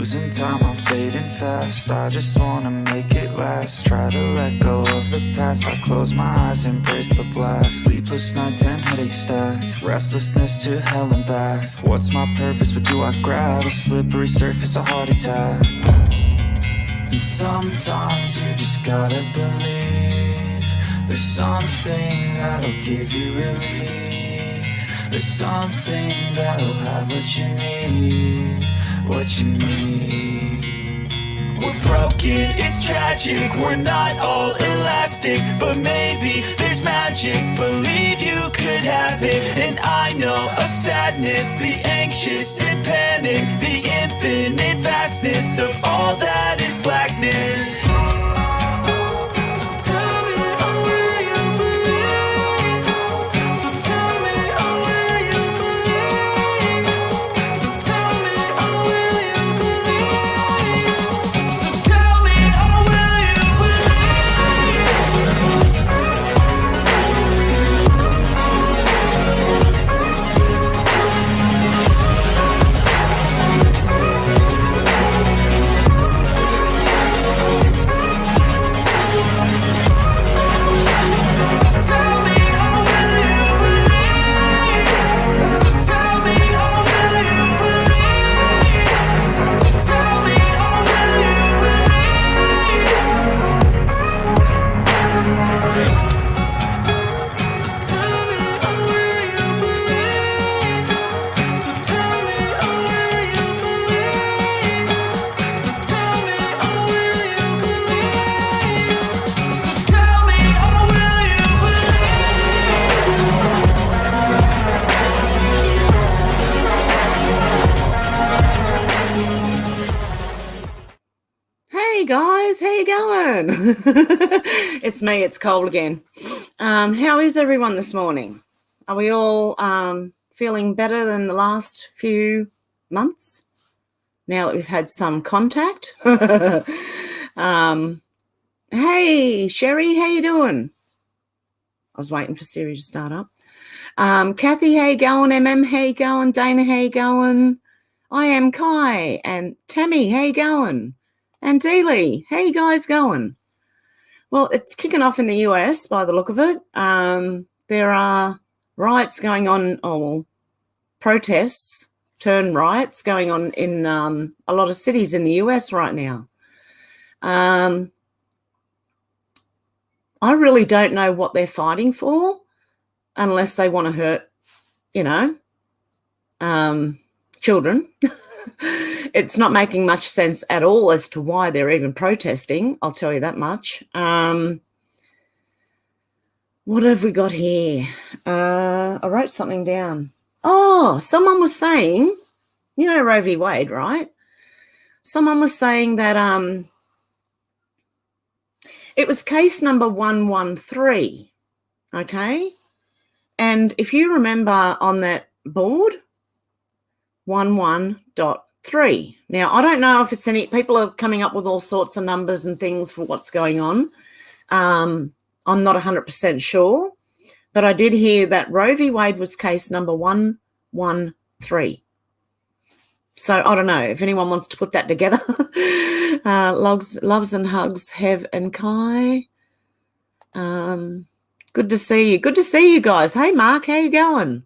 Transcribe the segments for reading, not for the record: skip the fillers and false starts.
Losing time, I'm fading fast. I just wanna make it last. Try to let go of the past. I close my eyes, embrace the blast. Sleepless nights and headache stack. Restlessness to hell and back. What's my purpose? What do I grab? A slippery surface, a heart attack. And sometimes you just gotta believe there's something that'll give you relief. There's something that'll have what you need. What you need. We're broken, it's tragic. We're not all elastic, but maybe there's magic. Believe you could have it. And I know of sadness, the anxious and panic, the infinite vastness of all that is blackness. Guys, how you going? It's me, it's Cole again. How is everyone this morning? Are we all feeling better than the last few months now that we've had some contact? Hey Sherry, how you doing? I was waiting for Siri to start up. Kathy, how you going? MM, how you going? Dana, how you going? I am Kai. And Tammy, how you going? And Dealey, how you guys going? Well, it's kicking off in the US by the look of it. There are riots going on, protests turn riots going on in a lot of cities in the US right now. I really don't know what they're fighting for unless they want to hurt, children. It's not making much sense at all as to why they're even protesting. I'll tell you that much. What have we got here? I wrote something down. Oh, someone was saying, Roe v. Wade, right? Someone was saying that it was case number 113, okay? And if you remember on that board, 11.3. Now, I don't know if it's people are coming up with all sorts of numbers and things for what's going on. I'm not 100% sure, but I did hear that Roe v. Wade was case number 113. So I don't know if anyone wants to put that together. Loves and hugs, Hev and Kai. Good to see you. Good to see you guys. Hey, Mark, how you going?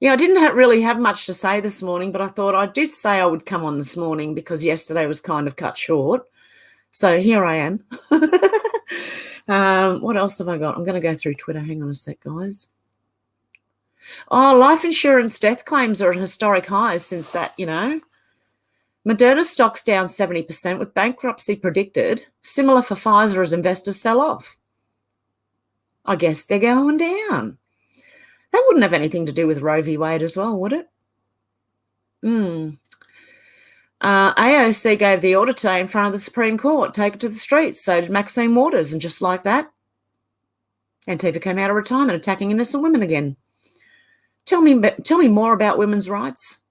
Yeah, I didn't really have much to say this morning, but I thought I did say I would come on this morning because yesterday was kind of cut short. So here I am. What else have I got? I'm going to go through Twitter. Hang on a sec, guys. Oh, life insurance death claims are at historic highs since that, Moderna stock's down 70% with bankruptcy predicted. Similar for Pfizer as investors sell off. I guess they're going down. That wouldn't have anything to do with Roe v. Wade as well, would it? AOC gave the order today in front of the Supreme Court, take it to the streets. So did Maxine Waters, and just like that, Antifa came out of retirement attacking innocent women again. Tell me more about women's rights.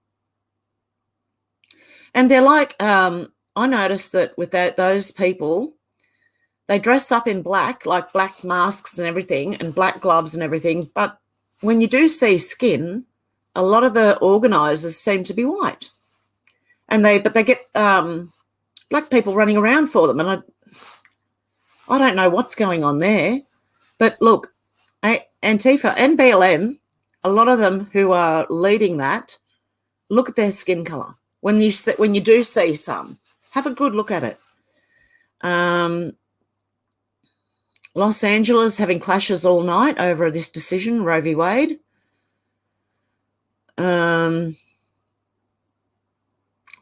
And they're like, I noticed that with those people, they dress up in black, like black masks and everything, and black gloves and everything, but when you do see skin, a lot of the organisers seem to be white. And they get black people running around for them. And I don't know what's going on there. But look, Antifa and BLM, a lot of them who are leading that, look at their skin colour. When you do see some, have a good look at it. Los Angeles having clashes all night over this decision, Roe v. Wade. What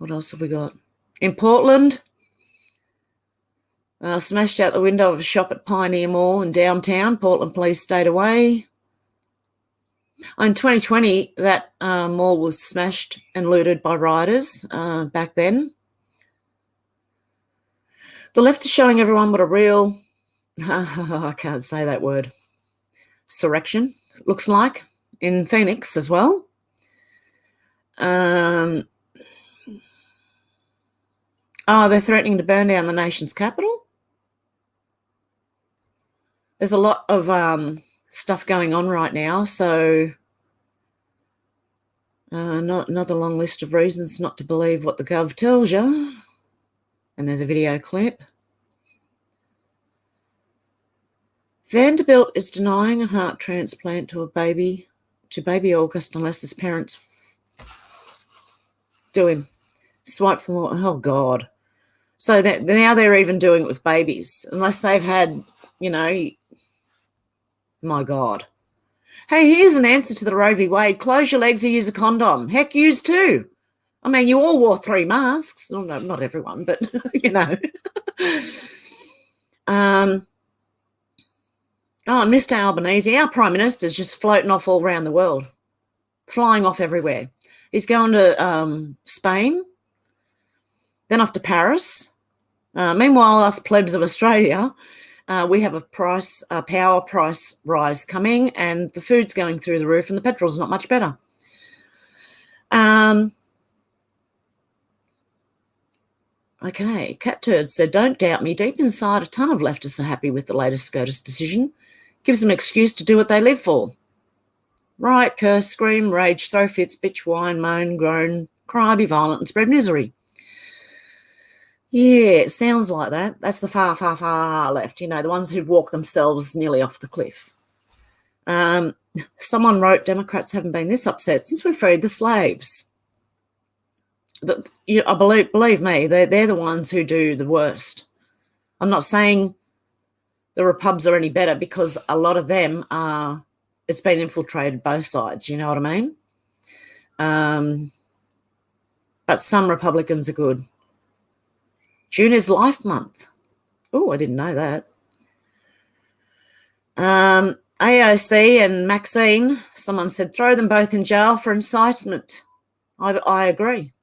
else have we got? In Portland, smashed out the window of a shop at Pioneer Mall in downtown. Portland police stayed away. In 2020, that mall was smashed and looted by rioters back then. The left is showing everyone what a real, I can't say that word, surrection looks like in Phoenix as well. They're threatening to burn down the nation's capital. There's a lot of stuff going on right now, so another long list of reasons not to believe what the gov tells you. And there's a video clip. Vanderbilt is denying a heart transplant to baby August unless his parents do him. Swipe from, oh God. So that now they're even doing it with babies, unless they've had, my God. Hey, here's an answer to the Roe v. Wade. Close your legs or use a condom. Heck, use two. I mean, you all wore 3 masks. Oh, no, not everyone, but, and Mr. Albanese, our Prime Minister's just floating off all around the world, flying off everywhere. He's going to Spain, then off to Paris. Meanwhile, us plebs of Australia, we have a power price rise coming, and the food's going through the roof and the petrol's not much better. Okay, Cat Turd said, don't doubt me. Deep inside, a ton of leftists are happy with the latest SCOTUS decision. Gives them an excuse to do what they live for. Riot, curse, scream, rage, throw fits, bitch, whine, moan, groan, cry, be violent, and spread misery. Yeah, it sounds like that. That's the far, far, far left, the ones who've walked themselves nearly off the cliff. Someone wrote, Democrats haven't been this upset since we freed the slaves. I believe me, they're the ones who do the worst. I'm not saying the Repubs are any better, because a lot of them are, it's been infiltrated both sides, you know what I mean? But some Republicans are good. June is Life Month. Oh, I didn't know that. AOC and Maxine, someone said, throw them both in jail for incitement. I agree.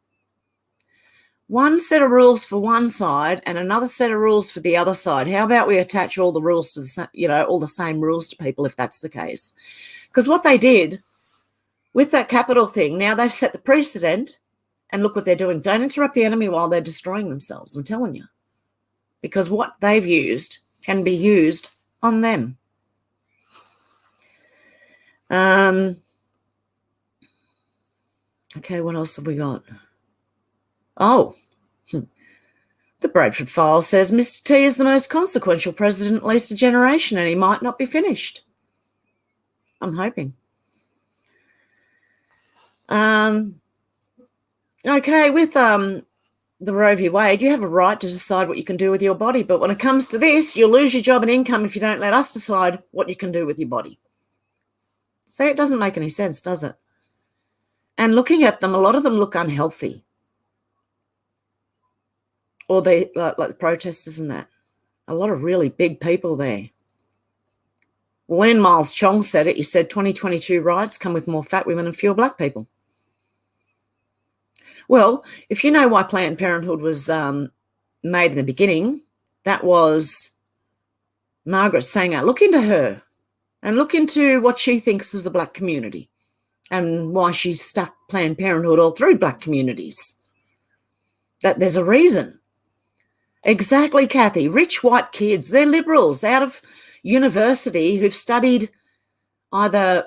One set of rules for one side and another set of rules for the other side. How about we attach all the rules to all the same rules to people, if that's the case? Because what they did with that capital thing, now they've set the precedent, and look what they're doing. Don't interrupt the enemy while they're destroying themselves, I'm telling you. Because what they've used can be used on them. Okay, what else have we got? Oh, the Bradford File says Mr. T is the most consequential president at least a generation, and he might not be finished. I'm hoping. Okay, with the Roe v. Wade, you have a right to decide what you can do with your body, but when it comes to this, you'll lose your job and income if you don't let us decide what you can do with your body. See, it doesn't make any sense, does it? And looking at them, a lot of them look unhealthy. Or they like the protesters and that. A lot of really big people there. When Miles Chong said it, he said 2022 riots come with more fat women and fewer black people. Well, if you know why Planned Parenthood was made in the beginning, that was Margaret Sanger. Look into her and look into what she thinks of the black community and why she stuck Planned Parenthood all through black communities. That there's a reason. Exactly, Kathy. Rich white kids, they're liberals out of university who've studied either,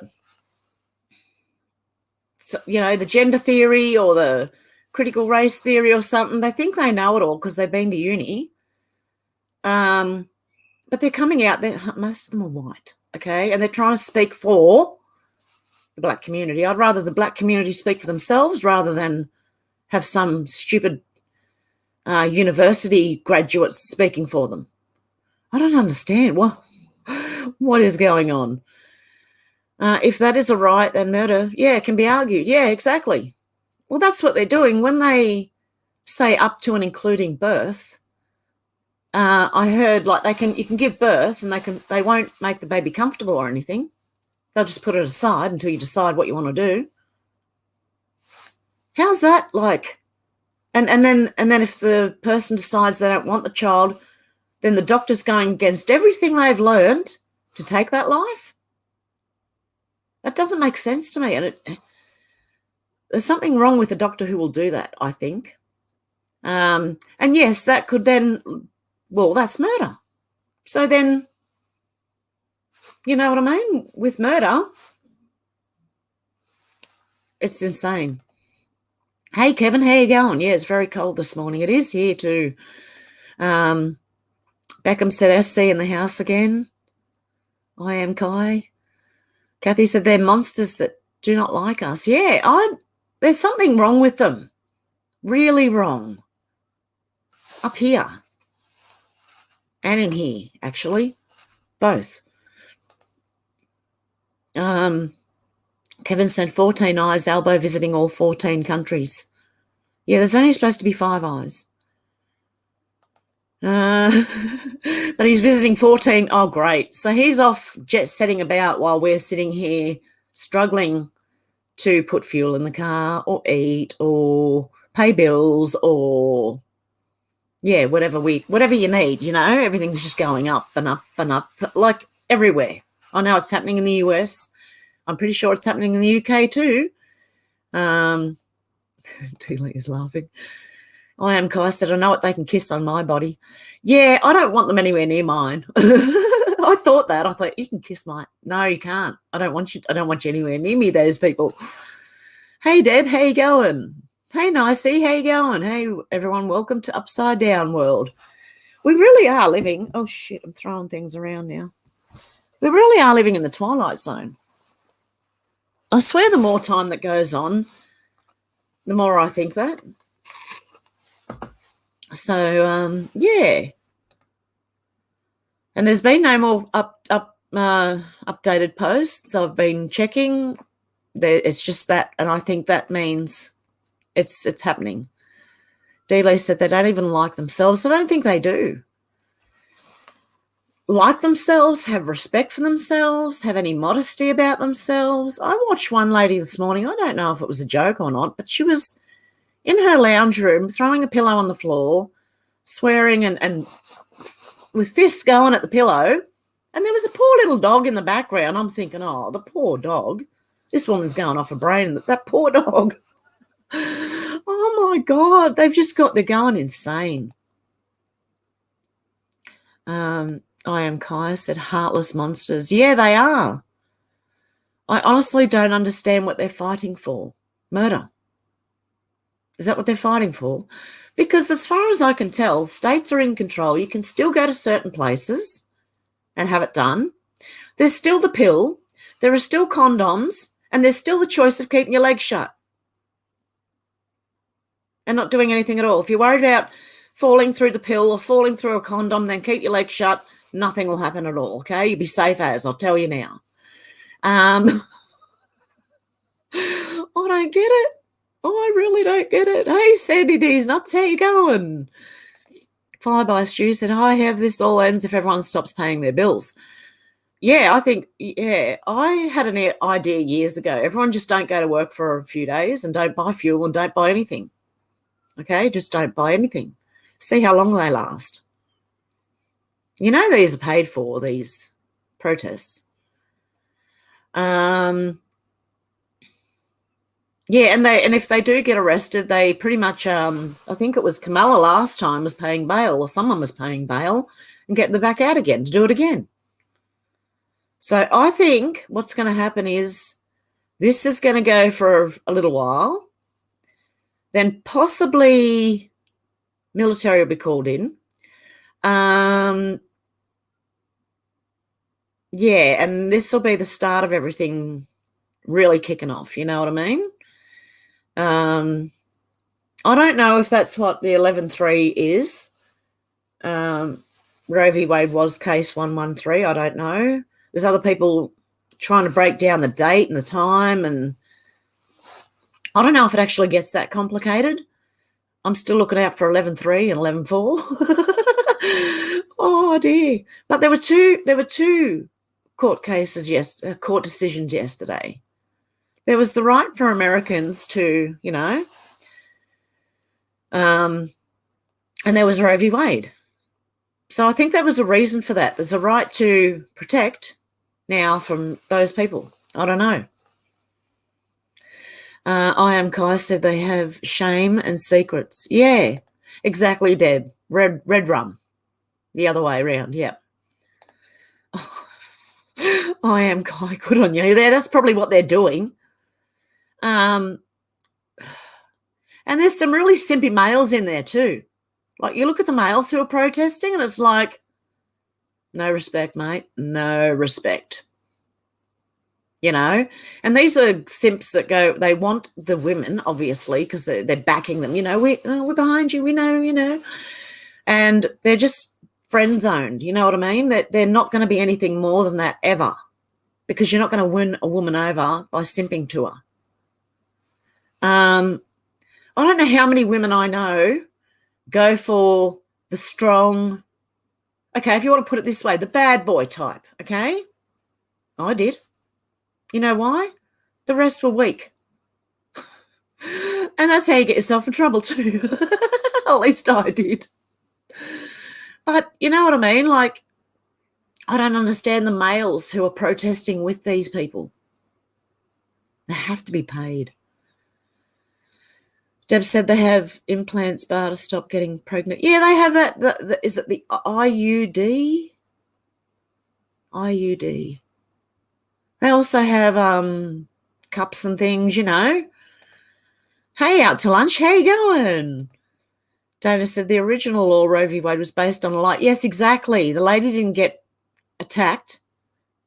the gender theory or the critical race theory or something. They think they know it all because they've been to uni. But they're coming out there. Most of them are white, okay? And they're trying to speak for the black community. I'd rather the black community speak for themselves rather than have some stupid university graduates speaking for them. I don't understand. What is going on? If that is a right, then murder, it can be argued. Yeah, exactly. Well, that's what they're doing. When they say up to and including birth, I heard you can give birth and they won't make the baby comfortable or anything. They'll just put it aside until you decide what you want to do. How's that like? And then if the person decides they don't want the child, then the doctor's going against everything they've learned to take that life? That doesn't make sense to me. And there's something wrong with a doctor who will do that, I think. And yes, that could then, that's murder. So then, you know what I mean? With murder, it's insane. Hey, Kevin, how you going? Yeah, it's very cold this morning. It is here too. Beckham said SC in the house again. I am Kai. Kathy said they're monsters that do not like us. Yeah, there's something wrong with them. Really wrong. Up here. And in here, actually. Both. Kevin said 14 eyes, Albo visiting all 14 countries. Yeah, there's only supposed to be 5 eyes. But he's visiting 14. Oh, great. So he's off jet setting about while we're sitting here struggling to put fuel in the car or eat or pay bills or, whatever you need, everything's just going up and up and up, like everywhere. I know it's happening in the US. I'm pretty sure it's happening in the UK too. Teely is laughing. I am Kai said, I know what they can kiss on my body. Yeah, I don't want them anywhere near mine. I thought that. I thought, you can kiss mine. No, you can't. I don't want you anywhere near me, those people. Hey, Deb, how you going? Hey, Nicey, how you going? Hey, everyone, welcome to Upside Down World. We really are living. Oh, shit, I'm throwing things around now. We really are living in the Twilight Zone. I swear the more time that goes on, the more I think that. So, yeah. And there's been no more updated posts. I've been checking. It's just that, and I think that means it's happening. Dealey said they don't even like themselves. I don't think they do. Like themselves, have respect for themselves, have any modesty about themselves. I watched one lady this morning. I don't know if it was a joke or not, but she was in her lounge room throwing a pillow on the floor, swearing and with fists going at the pillow. And there was a poor little dog in the background. I'm thinking, oh, the poor dog. This woman's going off her brain. That poor dog. Oh, my God. They're going insane. I am Kai said heartless monsters. Yeah, they are. I honestly don't understand what they're fighting for. Murder. Is that what they're fighting for? Because as far as I can tell, states are in control. You can still go to certain places and have it done. There's still the pill. There are still condoms. And there's still the choice of keeping your legs shut and not doing anything at all. If you're worried about falling through the pill or falling through a condom, then keep your legs shut. Nothing will happen at all, okay? You'll be safe as, I'll tell you now. I don't get it. Oh, I really don't get it. Hey, Sandy D's nuts, how you going? Flyby Stu said, I have this all ends if everyone stops paying their bills. Yeah, I had an idea years ago. Everyone just don't go to work for a few days and don't buy fuel and don't buy anything. Okay, just don't buy anything. See how long they last. You know these are paid for, these protests. Yeah, and if they do get arrested, they pretty much, I think it was Kamala last time was paying bail, or someone was paying bail and getting them back out again to do it again. So I think what's going to happen is this is going to go for a little while. Then possibly military will be called in. Yeah, and this will be the start of everything really kicking off, you know what I mean? I don't know if that's what the 11.3 is. Roe v. Wade was case 113. I don't know. There's other people trying to break down the date and the time, and I don't know if it actually gets that complicated. I'm still looking out for 11.3 and 11.4. Oh dear! But there were two court cases court decisions yesterday. There was the right for Americans to, and there was Roe v. Wade. So I think there was a reason for that. There's a right to protect now from those people. I don't know. I Am Kai said they have shame and secrets. Yeah, exactly, Deb. Red rum. The other way around, yeah. I Am Kai, good on you there. That's probably what they're doing. And there's some really simpy males in there too. Like, you look at the males who are protesting and it's like, no respect, mate, no respect. And these are simps that go, they want the women, obviously, because they're backing them. We're behind you, we know. And they're just friend zoned, you know what I mean? That they're not going to be anything more than that ever, because you're not going to win a woman over by simping to her. I don't know how many women I know go for the strong, okay, if you want to put it this way, the bad boy type, okay? I did. You know why? The rest were weak. And that's how you get yourself in trouble too. At least I did. But you know what I mean? Like, I don't understand the males who are protesting with these people. They have to be paid. Deb said they have implants bar to stop getting pregnant. Yeah, they have that. Is it the IUD? IUD. They also have cups and things, Hey, out to lunch. How you going? Dana said the original law, Roe v. Wade, was based on a lie. Yes, exactly. The lady didn't get attacked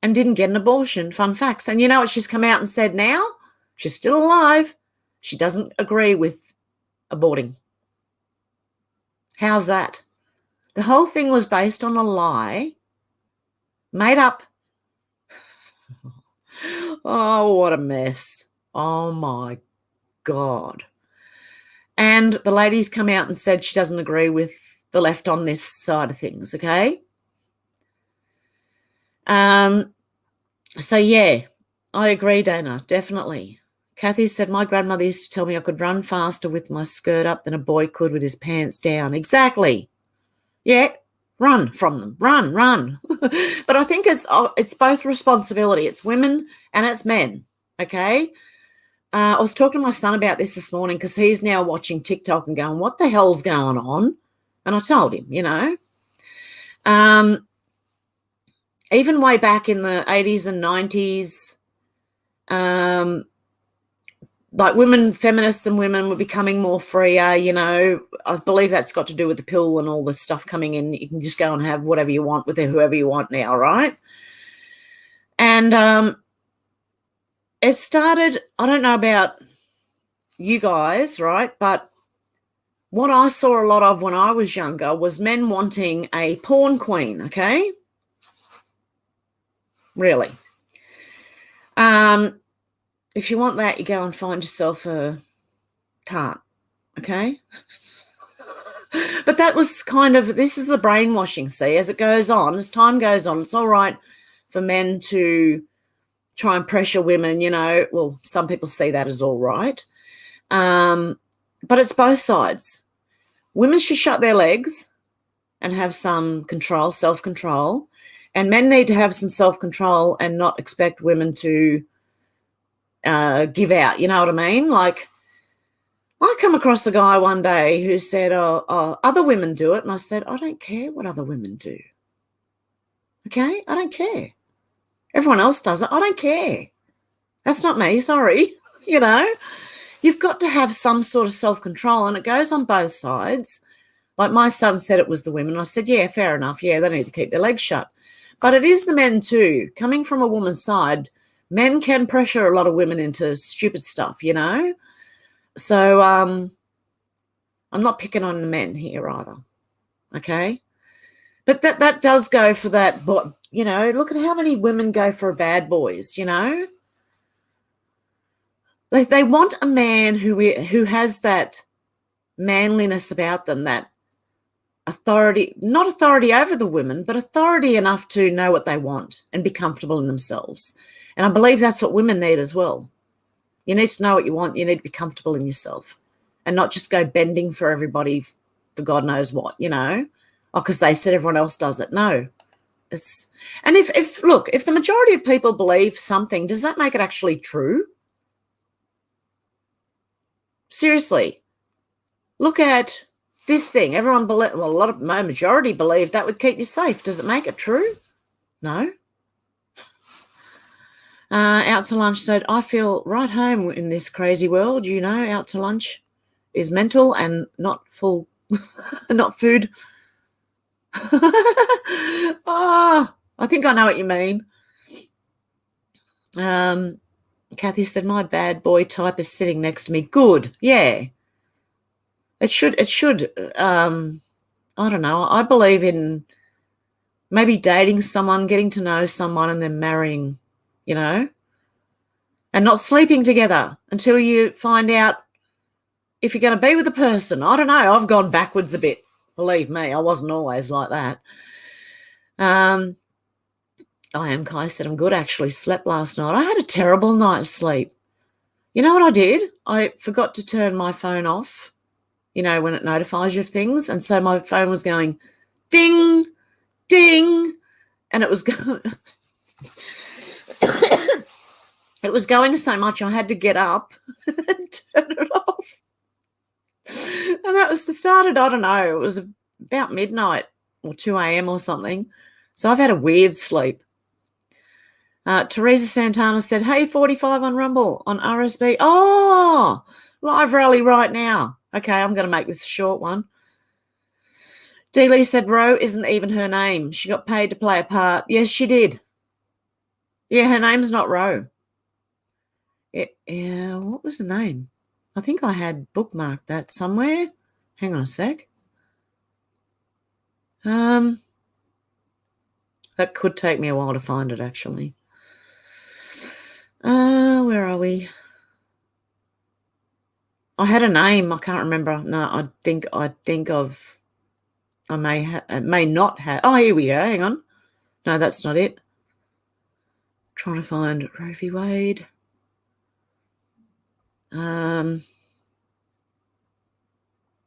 and didn't get an abortion. Fun facts. And you know what she's come out and said now? She's still alive. She doesn't agree with aborting. How's that? The whole thing was based on a lie, made up. Oh, what a mess. Oh, my God. And the lady's come out and said she doesn't agree with the left on this side of things, okay? So, yeah, I agree, Dana, definitely. Kathy said, my grandmother used to tell me I could run faster with my skirt up than a boy could with his pants down. Exactly. Yeah, run from them. Run. But I think it's both responsibility. It's women and it's men, okay? I was talking to my son about this morning because he's now watching TikTok and going, what the hell's going on? And I told him, even way back in the 80s and 90s, like feminists and women were becoming more freer, I believe that's got to do with the pill and all this stuff coming in. You can just go and have whatever you want with whoever you want now, right? And it started, I don't know about you guys, right? But what I saw a lot of when I was younger was men wanting a porn queen, okay? Really. If you want that, you go and find yourself a tart, okay? But that was this is the brainwashing, see, as it goes on, as time goes on, it's all right for men to try and pressure women, well, some people see that as all right. But it's both sides. Women should shut their legs and have some control, self-control, and men need to have some self-control and not expect women to give out, you know what I mean? Like, I come across a guy one day who said, oh, other women do it. And I said, I don't care what other women do. Okay? I don't care. Everyone else does it. I don't care. That's not me, sorry. You've got to have some sort of self-control, and it goes on both sides. Like my son said it was the women. I said, yeah, fair enough. Yeah, they need to keep their legs shut. But it is the men too. Coming from a woman's side, men can pressure a lot of women into stupid stuff, you know? So I'm not picking on the men here either, okay? But that does go for that, you know, look at how many women go for bad boys, you know? They want a man who has that manliness about them, that authority, not authority over the women, but authority enough to know what they want and be comfortable in themselves. And I believe that's what women need as well. You need to know what you want. You need to be comfortable in yourself and not just go bending for everybody for God knows what, you know, or because they said everyone else does it. No. And if the majority of people believe something, does that make it actually true? Seriously, look at this thing. Everyone believe, well, my majority believe that would keep you safe. Does it make it true? No. Out to lunch said, I feel right home in this crazy world. You know, out to lunch is mental and not full, not food. I think I know what you mean. Kathy said, my bad boy type is sitting next to me. Good. Yeah. It should, I don't know. I believe in maybe dating someone, getting to know someone and then marrying, you know, and not sleeping together until you find out if you're going to be with a person. I don't know. I've gone backwards a bit. Believe me, I wasn't always like that. I am Kai said, I'm good. Actually slept last night. I had a terrible night's sleep. You know what I did? I forgot to turn my phone off, you know, when it notifies you of things. And so my phone was going ding, ding, and it was going, it was going so much I had to get up and turn it off. And that was the start of, I don't know, it was about midnight or 2 a.m. or something. So I've had a weird sleep. Teresa Santana said, hey, 45 on Rumble, on RSB. Oh, live rally right now. Okay, I'm going to make this a short one. Dee Lee said, Ro isn't even her name. She got paid to play a part. Yes, she did. Yeah, her name's not Ro. Yeah, what was her name? I think I had bookmarked that somewhere. Hang on a sec. That could take me a while to find it, actually. Where are we? I had a name. I can't remember. No, I think of. I may not have. Oh, here we go. Hang on. No, that's not it. Trying to find Roe v. Wade.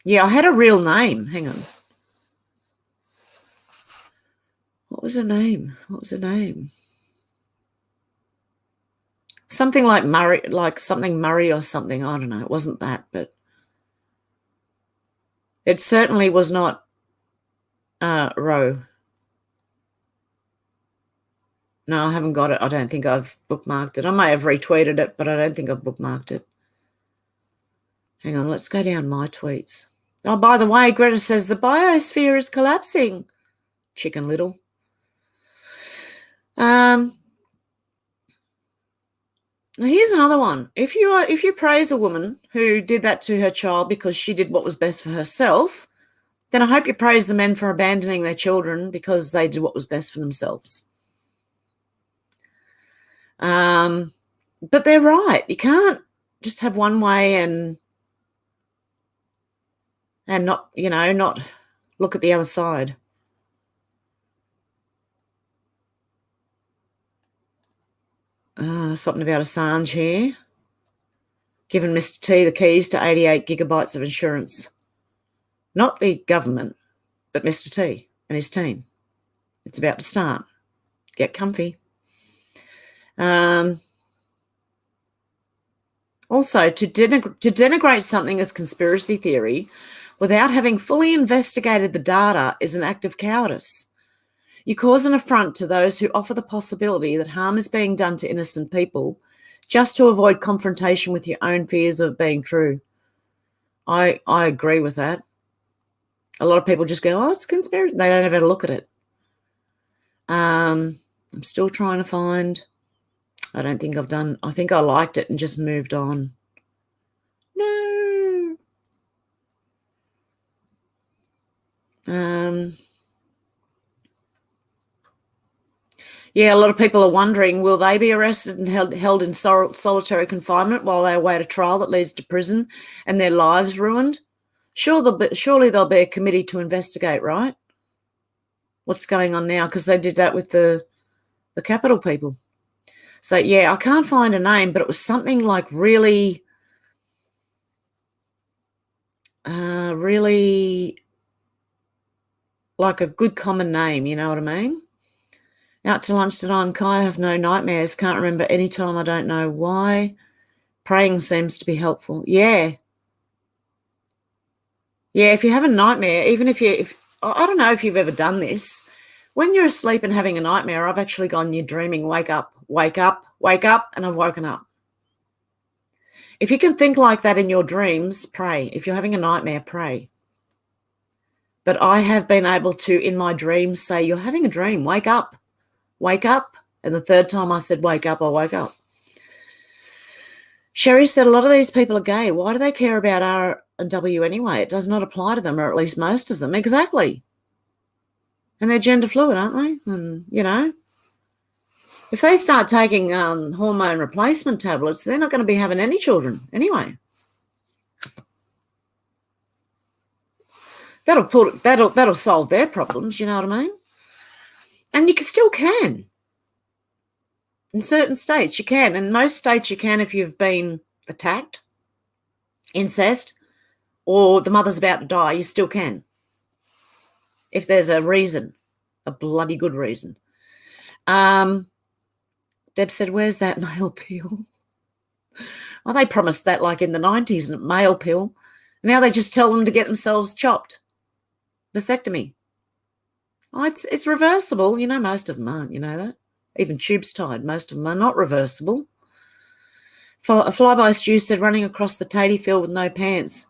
Yeah, I had a real name. Hang on. What was her name? Something like Murray, like something Murray or something. I don't know. It wasn't that, but it certainly was not Roe. No, I haven't got it. I don't think I've bookmarked it. I may have retweeted it, but I don't think I've bookmarked it. Hang on, let's go down my tweets. Oh, by the way, Greta says the biosphere is collapsing. Chicken Little. Now here's another one. If you praise a woman who did that to her child because she did what was best for herself, then I hope you praise the men for abandoning their children because they did what was best for themselves. But they're right. You can't just have one way and not, you know, not look at the other side. Something about Assange here. Giving Mr. T the keys to 88 gigabytes of insurance. Not the government, but Mr. T and his team. It's about to start. Get comfy. Also, to denigrate something as conspiracy theory without having fully investigated the data is an act of cowardice. You cause an affront to those who offer the possibility that harm is being done to innocent people just to avoid confrontation with your own fears of being true. I agree with that. A lot of people just go, oh, it's conspiracy. They don't ever look at it. I'm still trying to find. I don't think I've done. I think I liked it and just moved on. No. Yeah, a lot of people are wondering, will they be arrested and held in solitary confinement while they await a trial that leads to prison and their lives ruined? Surely there'll be a committee to investigate, right? What's going on now? Because they did that with the Capitol people. So, yeah, I can't find a name, but it was something like really like a good common name, you know what I mean? Out to lunch today, I'm Kai. I have no nightmares. Can't remember any time. I don't know why. Praying seems to be helpful. Yeah. Yeah, if you have a nightmare, even if I don't know if you've ever done this. When you're asleep and having a nightmare, I've actually gone, you're dreaming, wake up, wake up, wake up, and I've woken up. If you can think like that in your dreams, pray. If you're having a nightmare, pray. But I have been able to, in my dreams, say, you're having a dream, wake up, wake up. And the third time I said, wake up, I woke up. Sherry said, a lot of these people are gay. Why do they care about R and W anyway? It does not apply to them, or at least most of them. Exactly. And they're gender fluid, aren't they? And, you know, if they start taking hormone replacement tablets, they're not going to be having any children anyway. That'll solve their problems, you know what I mean? And you still can. In certain states, you can. In most states, you can if you've been attacked, incest, or the mother's about to die, you still can. If there's a reason, a bloody good reason. Deb said, where's that male pill? Well, they promised that like in the 90s, male pill. Now they just tell them to get themselves chopped. Vasectomy. Oh, it's reversible. You know, most of them aren't, you know that? Even tubes tied, most of them are not reversible. A flyby stew said, running across the tatey field with no pants.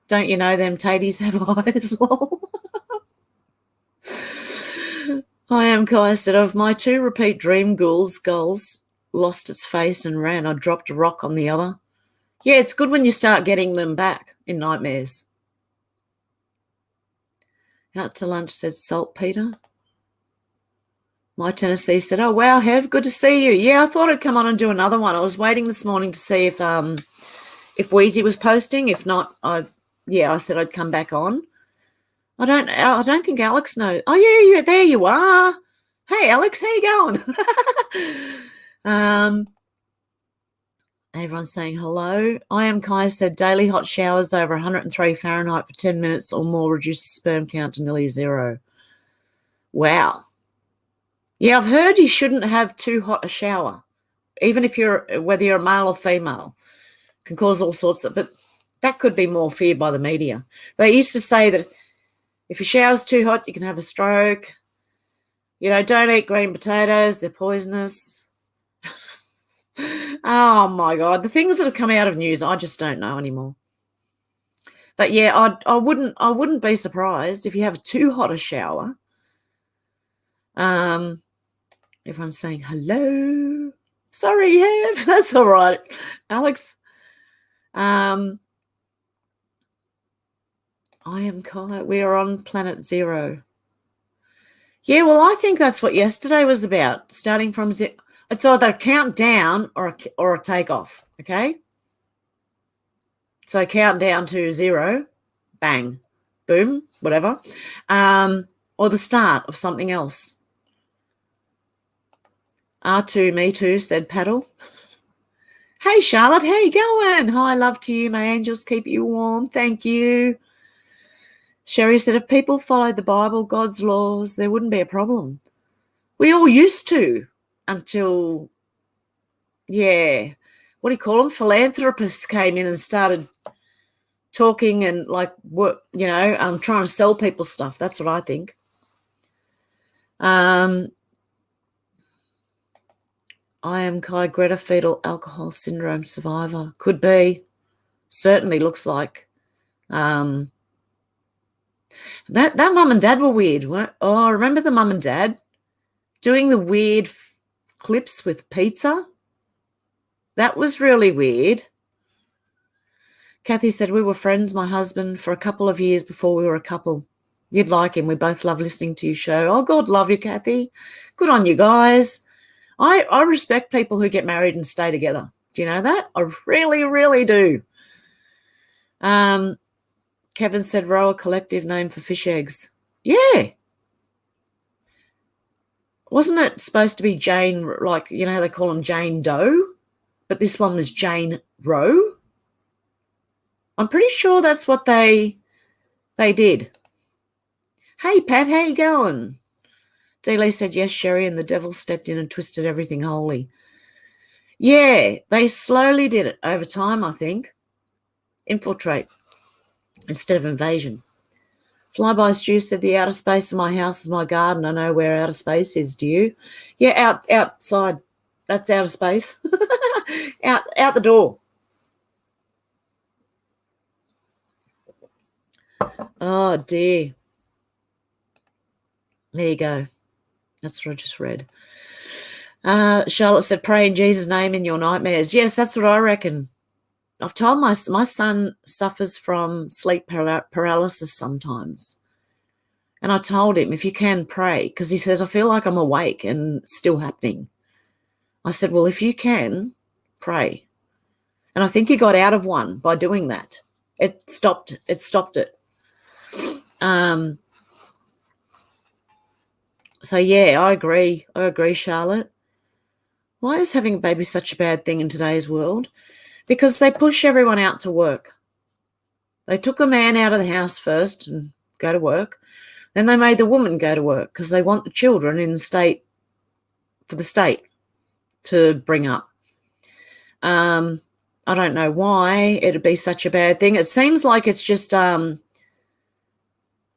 Don't you know them taties have eyes, lol? I am Kai said, of my 2 repeat dream goals lost its face and ran. I dropped a rock on the other. Yeah, it's good when you start getting them back in nightmares. Out to lunch said saltpeter. My Tennessee said, oh, wow, Hev, good to see you. Yeah, I thought I'd come on and do another one. I was waiting this morning to see if Wheezy was posting. If not, I said I'd come back on. I don't think Alex knows. Oh, yeah, there you are. Hey, Alex, how you going? Everyone's saying hello. I am Kai said, daily hot showers over 103 Fahrenheit for 10 minutes or more reduces sperm count to nearly 0. Wow. Yeah, I've heard you shouldn't have too hot a shower, even if whether you're a male or female. It can cause all sorts of, but that could be more feared by the media. They used to say that if your shower's too hot, you can have a stroke. You know, don't eat green potatoes, they're poisonous. Oh my God, the things that have come out of news, I just don't know anymore. But yeah, I wouldn't be surprised if you have too hot a shower. Everyone's saying hello. Sorry, Hev. That's all right, Alex. I am Kai. We are on planet 0. Yeah, well, I think that's what yesterday was about. Starting from 0. It's either a countdown or a takeoff, okay? So count down to 0, bang, boom, whatever, or the start of something else. R2, me too, said Paddle. Hey, Charlotte, how you going? Hi, love to you. My angels keep you warm. Thank you. Sherry said, if people followed the Bible, God's laws, there wouldn't be a problem. We all used to until, yeah, what do you call them? Philanthropists came in and started talking and like, what, you know, trying to sell people stuff. That's what I think. I I am Kai Greta, fetal alcohol syndrome survivor. Could be. Certainly looks like. That mum and dad were weird. Oh, remember the mum and dad doing the weird clips with pizza? That was really weird. Kathy said, we were friends, my husband, for a couple of years before we were a couple. You'd like him. We both love listening to your show. Oh, God love you, Kathy. Good on you guys. I respect people who get married and stay together. Do you know that? I really, really do. Kevin said, row a collective name for fish eggs. Yeah. Wasn't it supposed to be Jane, like, you know how they call them Jane Doe? But this one was Jane Roe? I'm pretty sure that's what they did. Hey, Pat, how you going? Dealey said, yes, Sherry, and the devil stepped in and twisted everything holy. Yeah, they slowly did it over time, I think. Infiltrate instead of invasion. Flyby Stew said, the outer space of my house is my garden. I know where outer space is. Do you? Yeah, outside. That's outer space. out the door. Oh, dear. There you go. That's what I just read. Charlotte said, pray in Jesus' name in your nightmares. Yes, that's what I reckon. I've told my son suffers from sleep paralysis sometimes. And I told him, if you can, pray, because he says, I feel like I'm awake and it's still happening. I said, well, if you can, pray. And I think he got out of one by doing that. It stopped it. So, yeah, I agree. Charlotte. Why is having a baby such a bad thing in today's world? Because they push everyone out to work. They took the man out of the house first and go to work. Then they made the woman go to work because they want the children in the state for the state to bring up. I don't know why it'd be such a bad thing. It seems like it's just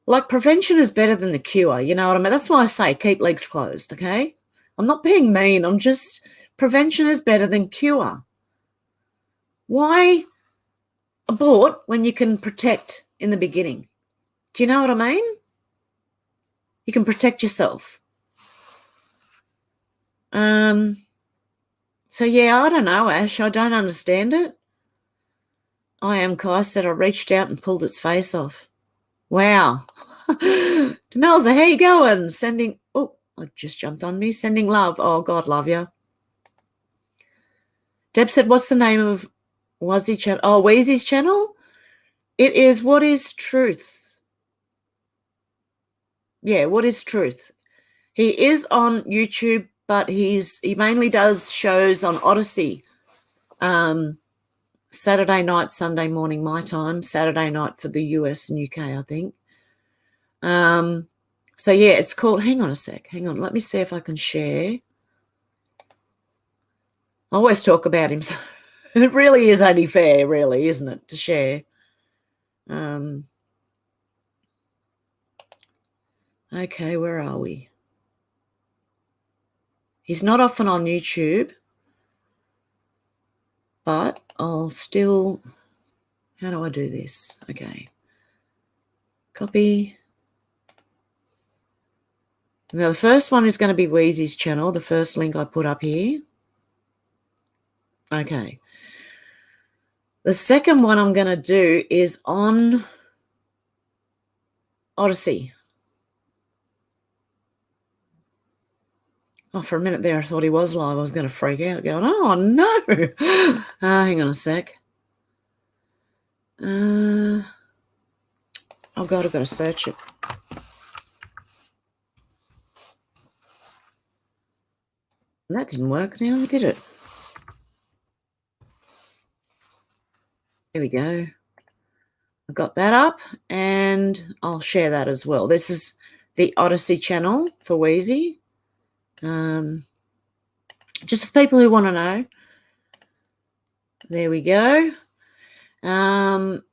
like prevention is better than the cure. You know what I mean? That's why I say keep legs closed, okay? I'm not being mean. I'm just prevention is better than cure. Why abort when you can protect in the beginning? Do you know what I mean? You can protect yourself. So, yeah, I don't know, Ash. I don't understand it. I am Kai said I reached out and pulled its face off. Wow. Demelza, how you going? Oh, I just jumped on me. Sending love. Oh, God love you. Deb said, what's the name of Wazzy channel? Oh, Wheezy's channel? It is What is Truth? Yeah, What is Truth? He is on YouTube, but he mainly does shows on Odysee. Saturday night, Sunday morning, my time. Saturday night for the US and UK, I think. So, yeah, it's called, hang on a sec. Hang on. Let me see if I can share. I always talk about him. So it really is only fair, really, isn't it, to share? Okay, where are we? He's not often on YouTube, but I'll still, how do I do this? Okay. Copy. Now, the first one is going to be Wheezy's channel, the first link I put up here. Okay. The second one I'm going to do is on Odysee. Oh, for a minute there, I thought he was live. I was going to freak out going, oh, no. Hang on a sec. Oh, God, I've got to search it. That didn't work now, did it? There we go. I've got that up, and I'll share that as well. This is the Odysee channel for Wheezy. Just for people who want to know. There we go. And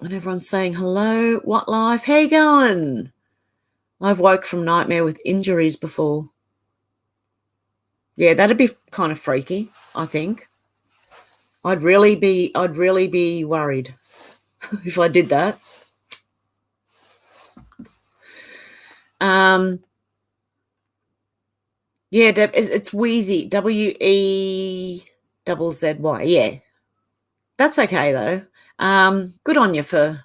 everyone's saying hello. What life? How you going? I've woke from nightmare with injuries before. Yeah, that'd be kind of freaky, I think. I'd really be worried if I did that. Yeah, Deb, it's Wheezy, WEZZY. Yeah, that's okay though. Good on you for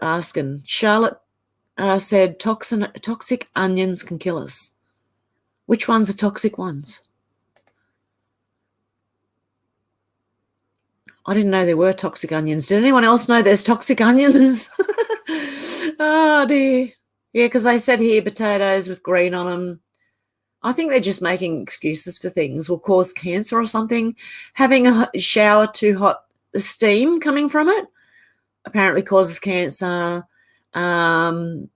asking. Charlotte said toxic onions can kill us. Which ones are toxic ones? I didn't know there were toxic onions. Did anyone else know there's toxic onions? Oh dear. Yeah, because they said here potatoes with green on them. I think they're just making excuses for things. Will cause cancer or something. Having a shower too hot, the steam coming from it apparently causes cancer. They've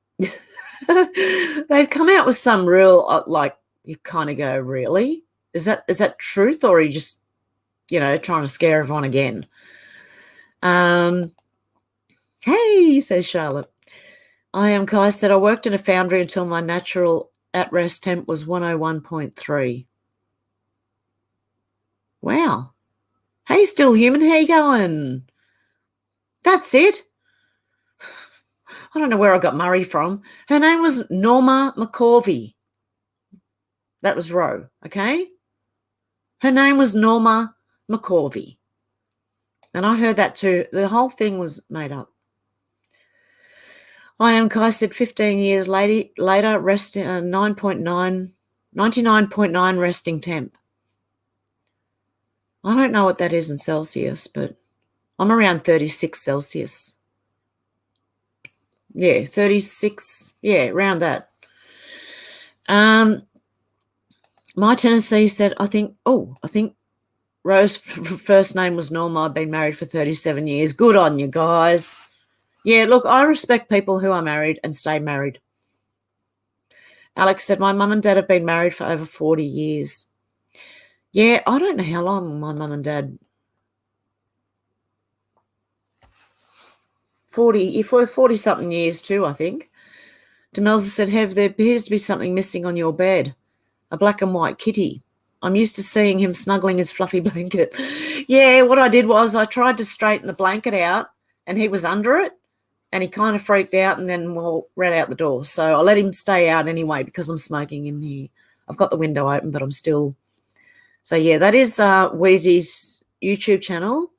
come out with some real, like, you kind of go, really? Is that truth, or are you just, trying to scare everyone again? Hey, says Charlotte. I am Kai said, I worked in a foundry until my natural at-rest temp was 101.3. Wow. Hey, still human, how you going? That's it. I don't know where I got Murray from. Her name was Norma McCorvey. That was Roe, okay? Her name was Norma McCorvey. And I heard that too. The whole thing was made up. I am Kai said 15 years later, resting 99.9 resting temp. I don't know what that is in Celsius, but I'm around 36 Celsius. Yeah, 36. Yeah, around that. My Tennessee said, I think Rose's first name was Norma. I've been married for 37 years. Good on you guys. Yeah, look, I respect people who are married and stay married. Alex said, my mum and dad have been married for over 40 years. Yeah, I don't know how long my mum and dad. 40-something years too, I think. Demelza said, Hev, there appears to be something missing on your bed. A black and white kitty. I'm used to seeing him snuggling his fluffy blanket. Yeah, what I did was I tried to straighten the blanket out and he was under it and he kind of freaked out and then ran out the door. So I let him stay out anyway because I'm smoking in here. I've got the window open, but I'm still. So, yeah, that is Wheezy's YouTube channel.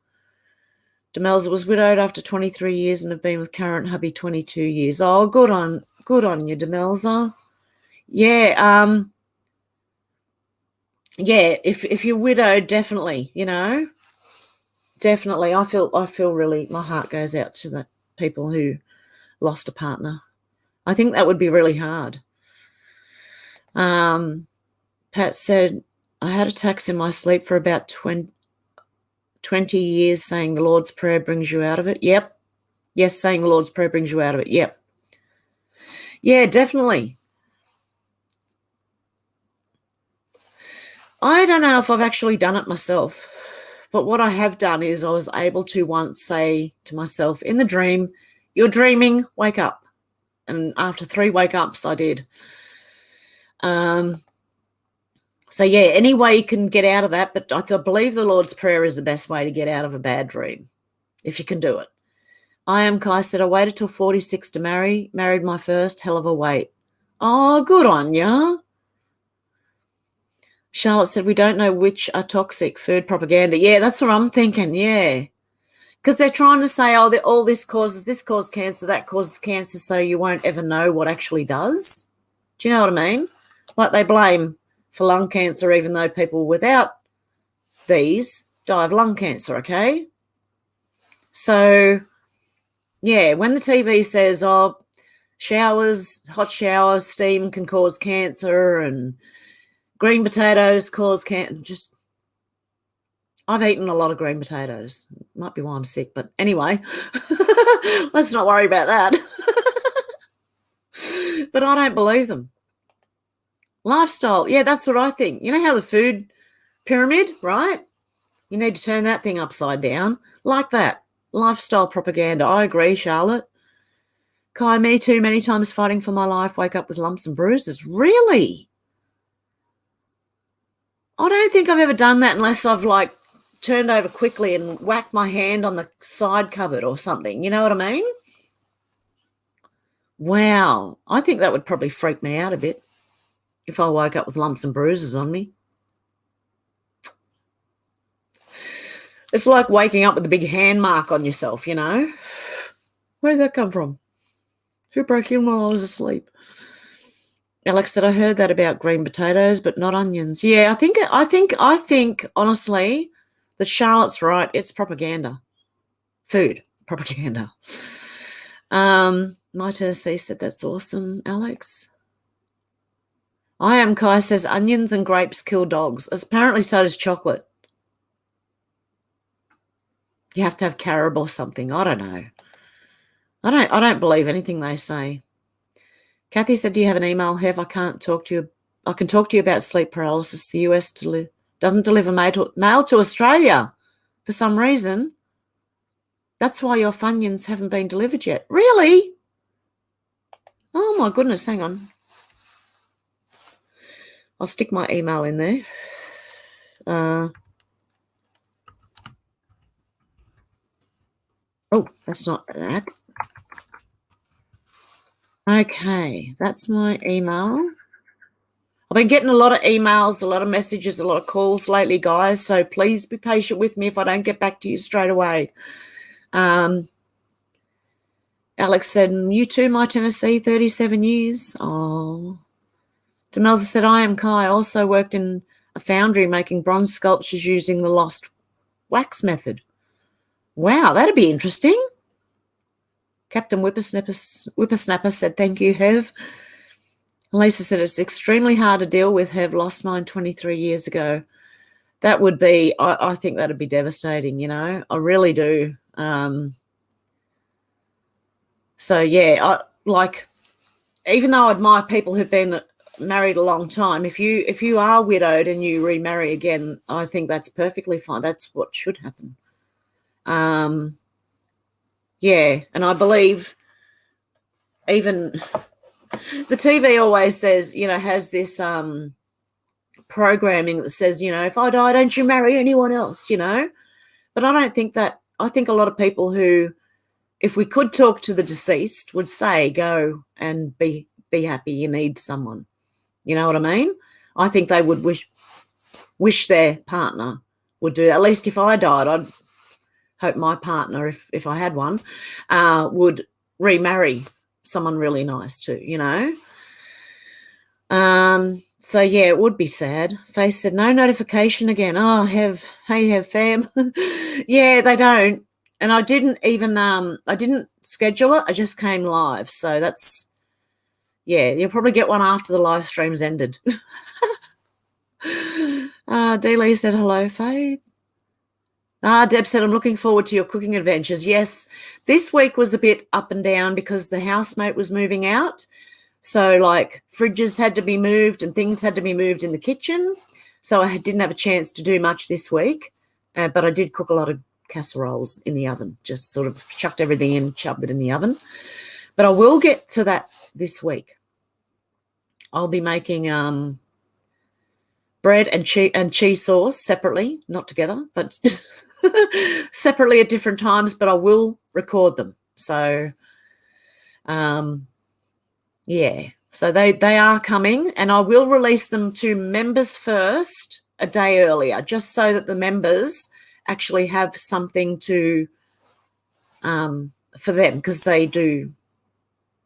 Demelza was widowed after 23 years and have been with current hubby 22 years. Oh, good on you, Demelza. Yeah, yeah, if you're widowed, definitely, definitely. I feel really, my heart goes out to the people who lost a partner. I think that would be really hard. Pat said, I had attacks in my sleep for about 20 years saying the Lord's Prayer brings you out of it. Yep. Yes, saying the Lord's Prayer brings you out of it. Yep. Yeah, definitely. I don't know if I've actually done it myself, but what I have done is I was able to once say to myself in the dream, you're dreaming, wake up. And after 3 wake-ups, I did. So, yeah, any way you can get out of that, but I believe the Lord's Prayer is the best way to get out of a bad dream, if you can do it. I am Kai said, I waited till 46 to marry, married my first, hell of a wait. Oh, good on ya. Charlotte said, we don't know which are toxic, food propaganda. Yeah, that's what I'm thinking, yeah. Because they're trying to say, all this causes cancer, that causes cancer, so you won't ever know what actually does. Do you know what I mean? Like they blame for lung cancer, even though people without these die of lung cancer, okay? So, yeah, when the TV says, hot showers, steam can cause cancer and green potatoes cause cancer, I've eaten a lot of green potatoes. Might be why I'm sick, but anyway, let's not worry about that. But I don't believe them. Lifestyle, yeah, that's what I think. You know how the food pyramid, right? You need to turn that thing upside down like that. Lifestyle propaganda. I agree, Charlotte. Kai, me too, many times fighting for my life, wake up with lumps and bruises. Really? I don't think I've ever done that unless I've like turned over quickly and whacked my hand on the side cupboard or something. You know what I mean? Wow. I think that would probably freak me out a bit if I woke up with lumps and bruises on me. It's like waking up with a big hand mark on yourself, you know? Where'd that come from? Who broke in while I was asleep? Alex said, I heard that about green potatoes, but not onions. Yeah, I think, honestly, that Charlotte's right. It's propaganda. Food propaganda. My Odysee said, that's awesome, Alex. I am Kai says, onions and grapes kill dogs. Apparently so does chocolate. You have to have carob or something. I don't know. I don't believe anything they say. Kathy said, do you have an email, Hev? I can talk to you about sleep paralysis. The US doesn't deliver mail to Australia for some reason. That's why your Funyuns haven't been delivered yet. Really? Oh, my goodness. Hang on. I'll stick my email in there. Oh, that's not that. Okay, that's my email. I've been getting a lot of emails, a lot of messages, a lot of calls lately, guys, so please be patient with me if I don't get back to you straight away. Alex said, you too, my Tennessee, 37 years. Oh. Demelza said, I am Kai. I also worked in a foundry making bronze sculptures using the lost wax method. Wow, that'd be interesting. Captain Whippersnapper said, thank you, Hev. Lisa said, it's extremely hard to deal with, Hev. Lost mine 23 years ago. That would be, I think that would be devastating, you know. I really do. So, yeah, even though I admire people who've been married a long time, if you are widowed and you remarry again, I think that's perfectly fine. That's what should happen. Yeah, and I believe even the TV always says, you know, has this programming that says, you know, if I die, don't you marry anyone else, you know? But I don't think that. I think a lot of people who, if we could talk to the deceased, would say, go and be happy, you need someone. You know what I mean? I think they would wish their partner would do that. At least if I died, I'd hope my partner, if I had one, would remarry someone really nice too, you know. So yeah, it would be sad. Face said, no notification again. Oh, Hev fam. Yeah, they don't. And I didn't even I didn't schedule it. I just came live. So that's, yeah, you'll probably get one after the live stream's ended. D. Lee said, hello, Faith. Deb said, I'm looking forward to your cooking adventures. Yes, this week was a bit up and down because the housemate was moving out. So, like, fridges had to be moved and things had to be moved in the kitchen. So I didn't have a chance to do much this week. But I did cook a lot of casseroles in the oven, just sort of chucked everything in, shoved it in the oven. But I will get to that this week. I'll be making bread and cheese sauce separately, not together, but separately at different times, but I will record them. So, yeah, so they are coming, and I will release them to members first a day earlier, just so that the members actually have something to for them, because they do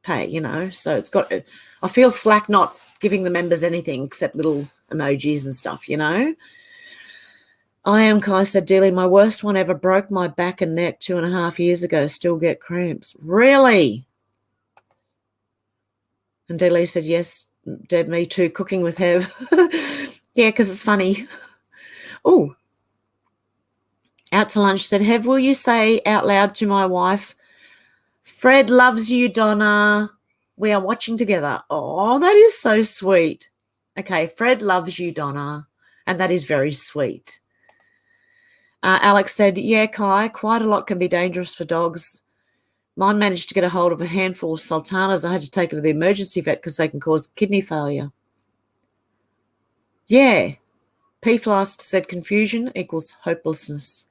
pay, you know. So it's got, I feel slack not giving the members anything except little emojis and stuff, you know. I am Kai said, Dealy, my worst one ever, broke my back and neck 2.5 years ago, still get cramps. Really? And Dealy said, yes, Deb, me too, cooking with Hev. Yeah, because it's funny. Oh, out to lunch said, Hev, will you say out loud to my wife, Fred loves you, Donna. We are watching together. Oh, that is so sweet. Okay, Fred loves you, Donna, and that is very sweet. Alex said, yeah, Kai, quite a lot can be dangerous for dogs. Mine managed to get a hold of a handful of sultanas. I had to take her to the emergency vet because they can cause kidney failure. Yeah. P Flask said confusion equals hopelessness.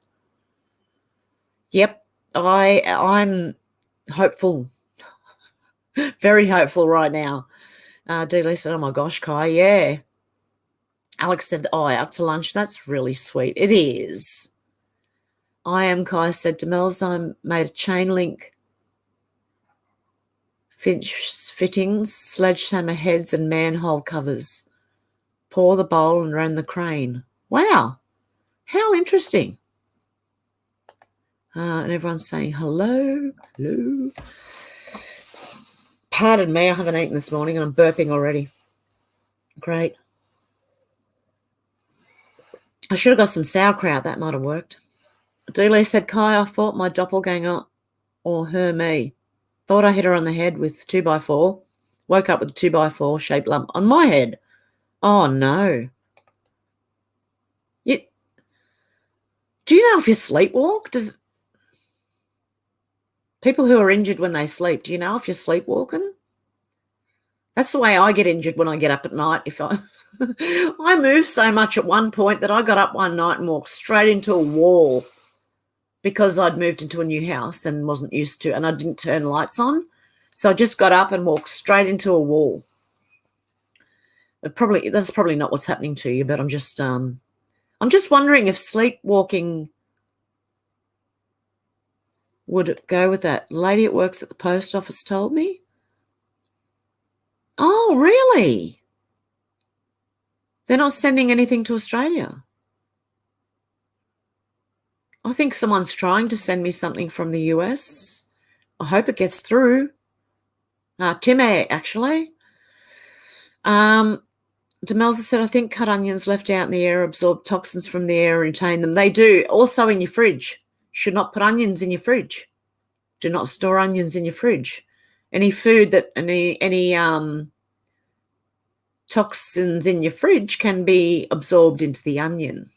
Yep, I'm hopeful. Very hopeful right now. D. said, oh my gosh, Kai, yeah. Alex said, oh, out to lunch. That's really sweet. It is. I am Kai said to Mel's, I made a chain link fittings, sledgehammer heads, and manhole covers. Pour the bowl and ran the crane. Wow. How interesting. And everyone's saying hello, hello. Pardon me, I haven't eaten this morning and I'm burping already. Great. I should have got some sauerkraut. That might have worked. Dealey said, Kai, I thought my doppelganger or her me. Thought I hit her on the head with 2x4. Woke up with a 2x4 shaped lump on my head. Oh, no. Do you know if you sleepwalk? People who are injured when they sleep, do you know if you're sleepwalking? That's the way I get injured when I get up at night. I moved so much at one point that I got up one night and walked straight into a wall because I'd moved into a new house and wasn't used to, and I didn't turn lights on. So I just got up and walked straight into a wall. That's probably not what's happening to you, but I'm just wondering if sleepwalking would go with that. Lady that works at the post office told me. Oh, really? They're not sending anything to Australia. I think someone's trying to send me something from the US. I hope it gets through. Timmy, actually. Demelza said, I think cut onions left out in the air absorb toxins from the air and retain them. They do. Also in your fridge. Should not put onions in your fridge. Do not store onions in your fridge. Any food that any toxins in your fridge can be absorbed into the onion.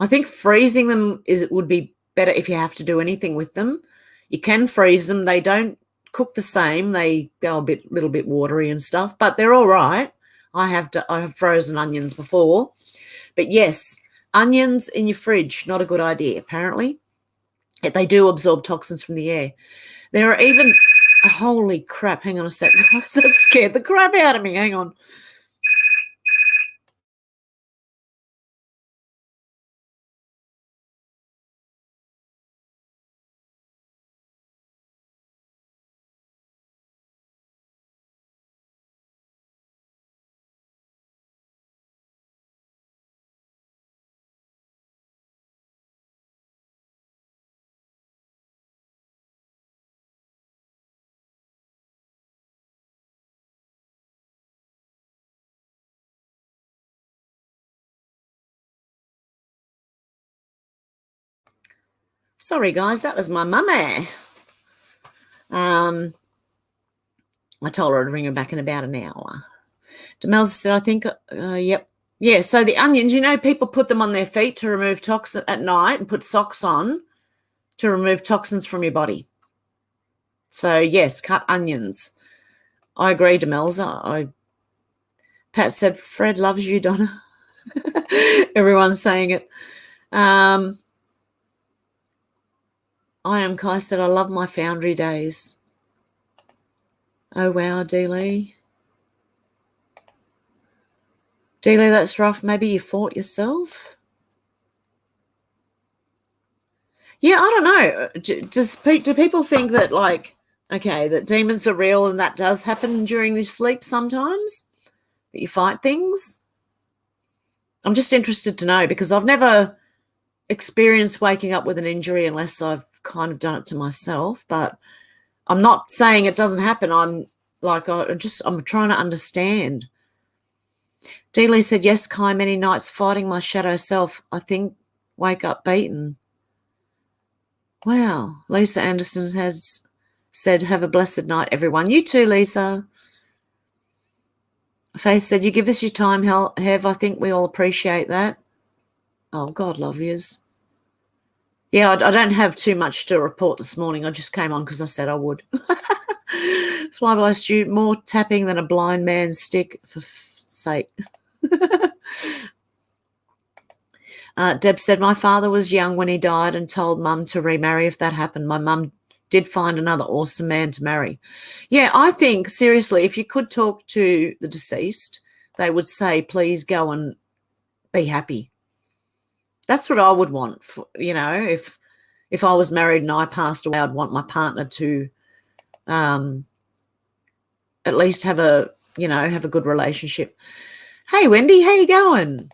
I think freezing them would be better if you have to do anything with them. You can freeze them. They don't cook the same. They go a little bit watery and stuff, but they're all right. I have frozen onions before. But yes, onions in your fridge, not a good idea, apparently. They do absorb toxins from the air. There are even, holy crap, hang on a sec, guys, that scared the crap out of me. Hang on. Sorry, guys, that was my mummy. I told her to ring her back in about an hour. Demelza said, I think, yep. Yeah, so the onions, people put them on their feet to remove toxin at night and put socks on to remove toxins from your body. So, yes, cut onions. I agree, Demelza. Pat said, Fred loves you, Donna. Everyone's saying it. I am Kai said, I love my foundry days. Oh, wow, Dealey. Dealey, that's rough. Maybe you fought yourself? Yeah, I don't know. Do people think that, that demons are real and that does happen during your sleep sometimes? That you fight things? I'm just interested to know because I've never experienced waking up with an injury unless I've kind of done it to myself, but I'm not saying it doesn't happen. I'm trying to understand. Dealey said, yes, Kai, many nights fighting my shadow self. I think wake up beaten. Wow. Lisa Anderson has said, have a blessed night, everyone. You too, Lisa. Faith said, you give us your time, Hev. I think we all appreciate that. Oh, God love yous. Yeah, I don't have too much to report this morning. I just came on because I said I would. Flyby Stu, more tapping than a blind man's stick, for sake. Deb said, my father was young when he died and told Mum to remarry if that happened. My mum did find another awesome man to marry. Yeah, I think, seriously, if you could talk to the deceased, they would say, please go and be happy. That's what I would want. If I was married and I passed away, I'd want my partner to at least have a good relationship. Hey, Wendy, how you going?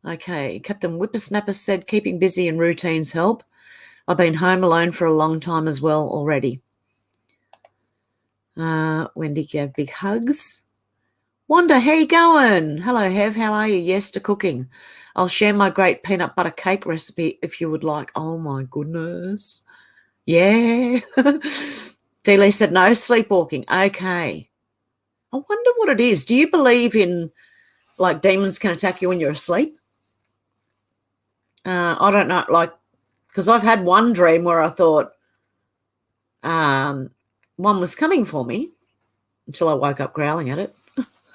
Okay, Captain Whippersnapper said keeping busy and routines help. I've been home alone for a long time as well already. Wendy gave big hugs. Wanda, how you going? Hello, Hev. How are you? Yes to cooking. I'll share my great peanut butter cake recipe if you would like. Oh, my goodness. Yeah. D-Lee said no sleepwalking. Okay. I wonder what it is. Do you believe in, like, demons can attack you when you're asleep? I don't know, like, because I've had one dream where I thought one was coming for me until I woke up growling at it.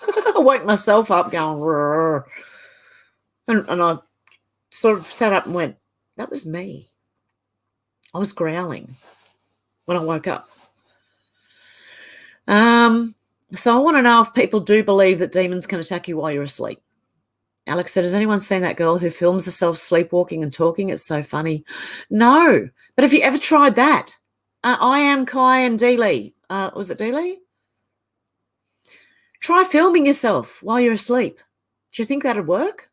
I woke myself up going, rrr, and I sort of sat up and went, that was me. I was growling when I woke up. So I want to know if people do believe that demons can attack you while you're asleep. Alex said, has anyone seen that girl who films herself sleepwalking and talking? It's so funny. No, but have you ever tried that? I am Kai and D-Lee. Was it D-Lee? Try filming yourself while you're asleep. Do you think that'd work?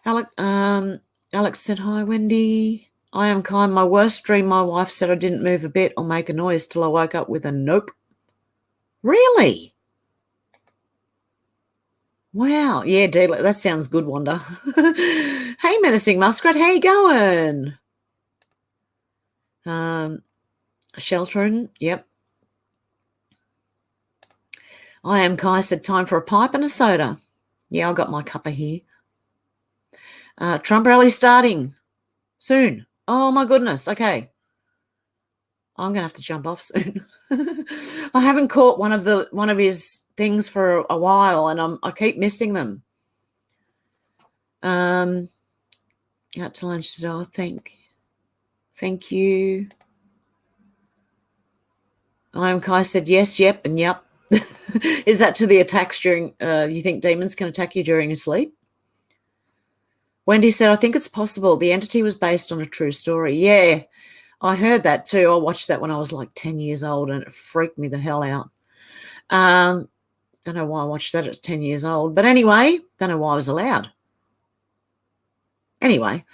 Alex said, hi, Wendy. I am Kai. My worst dream, my wife said I didn't move a bit or make a noise till I woke up with a nope. Really? Wow. Yeah, D-Lee, that sounds good, Wanda. Hey, Menacing Muskrat, how you going? Sheltering, yep. I am Kai said, time for a pipe and a soda. Yeah, I got my cuppa here. Trump rally starting soon. Oh, my goodness. Okay. I'm going to have to jump off soon. I haven't caught one of his things for a while, and I keep missing them. Out to lunch today. Oh, thank you. I am Kai said yes, yep, and yep. Is that to the attacks during? You think demons can attack you during your sleep? Wendy said, I think it's possible. The entity was based on a true story. Yeah, I heard that too. I watched that when I was like 10 years old and it freaked me the hell out. Don't know why I watched that at 10 years old. But anyway, don't know why I was allowed. Anyway,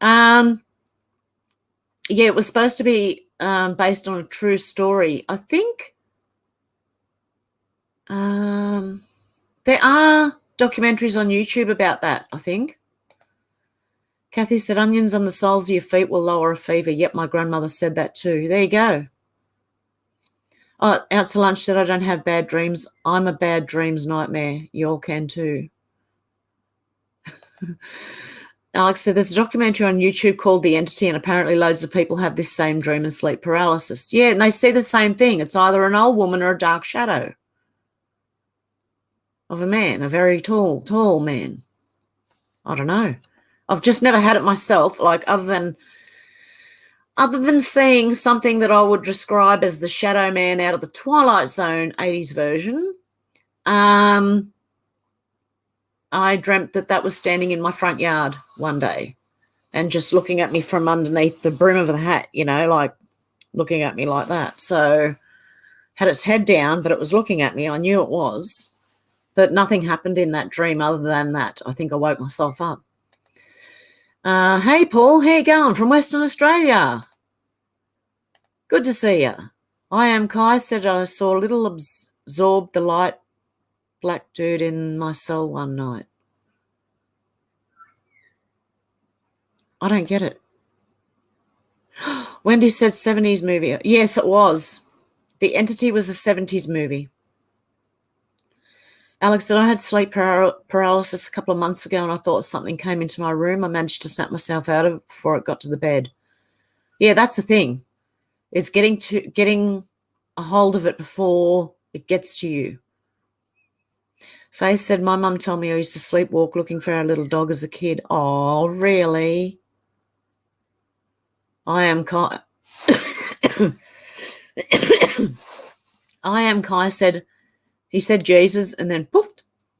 yeah, it was supposed to be based on a true story. I think there are documentaries on YouTube about that, I think. Kathy said, onions on the soles of your feet will lower a fever. Yep, my grandmother said that too. There you go. Oh, out to lunch said, I don't have bad dreams. I'm a bad dreams nightmare. You all can too. Alex said, there's a documentary on YouTube called The Entity, and apparently loads of people have this same dream and sleep paralysis. Yeah, and they see the same thing. It's either an old woman or a dark shadow of a man, a very tall man. I don't know. I've just never had it myself, like other than seeing something that I would describe as the Shadow Man out of the Twilight Zone 80s version. I dreamt that was standing in my front yard one day and just looking at me from underneath the brim of the hat, like looking at me like that. So had its head down, but it was looking at me. I knew it was, but nothing happened in that dream other than that. I think I woke myself up. Hey, Paul, how you going? From Western Australia. Good to see you. I am Kai said I saw a little absorb the light black dude in my cell one night. I don't get it. Wendy said 70s movie. Yes, it was. The Entity was a 70s movie. Alex said, I had sleep paralysis a couple of months ago and I thought something came into my room. I managed to snap myself out of it before it got to the bed. Yeah, that's the thing, is getting a hold of it before it gets to you. Faith said, my mum told me I used to sleepwalk looking for our little dog as a kid. Oh, really? I am Kai. I am Kai said, he said Jesus and then poof.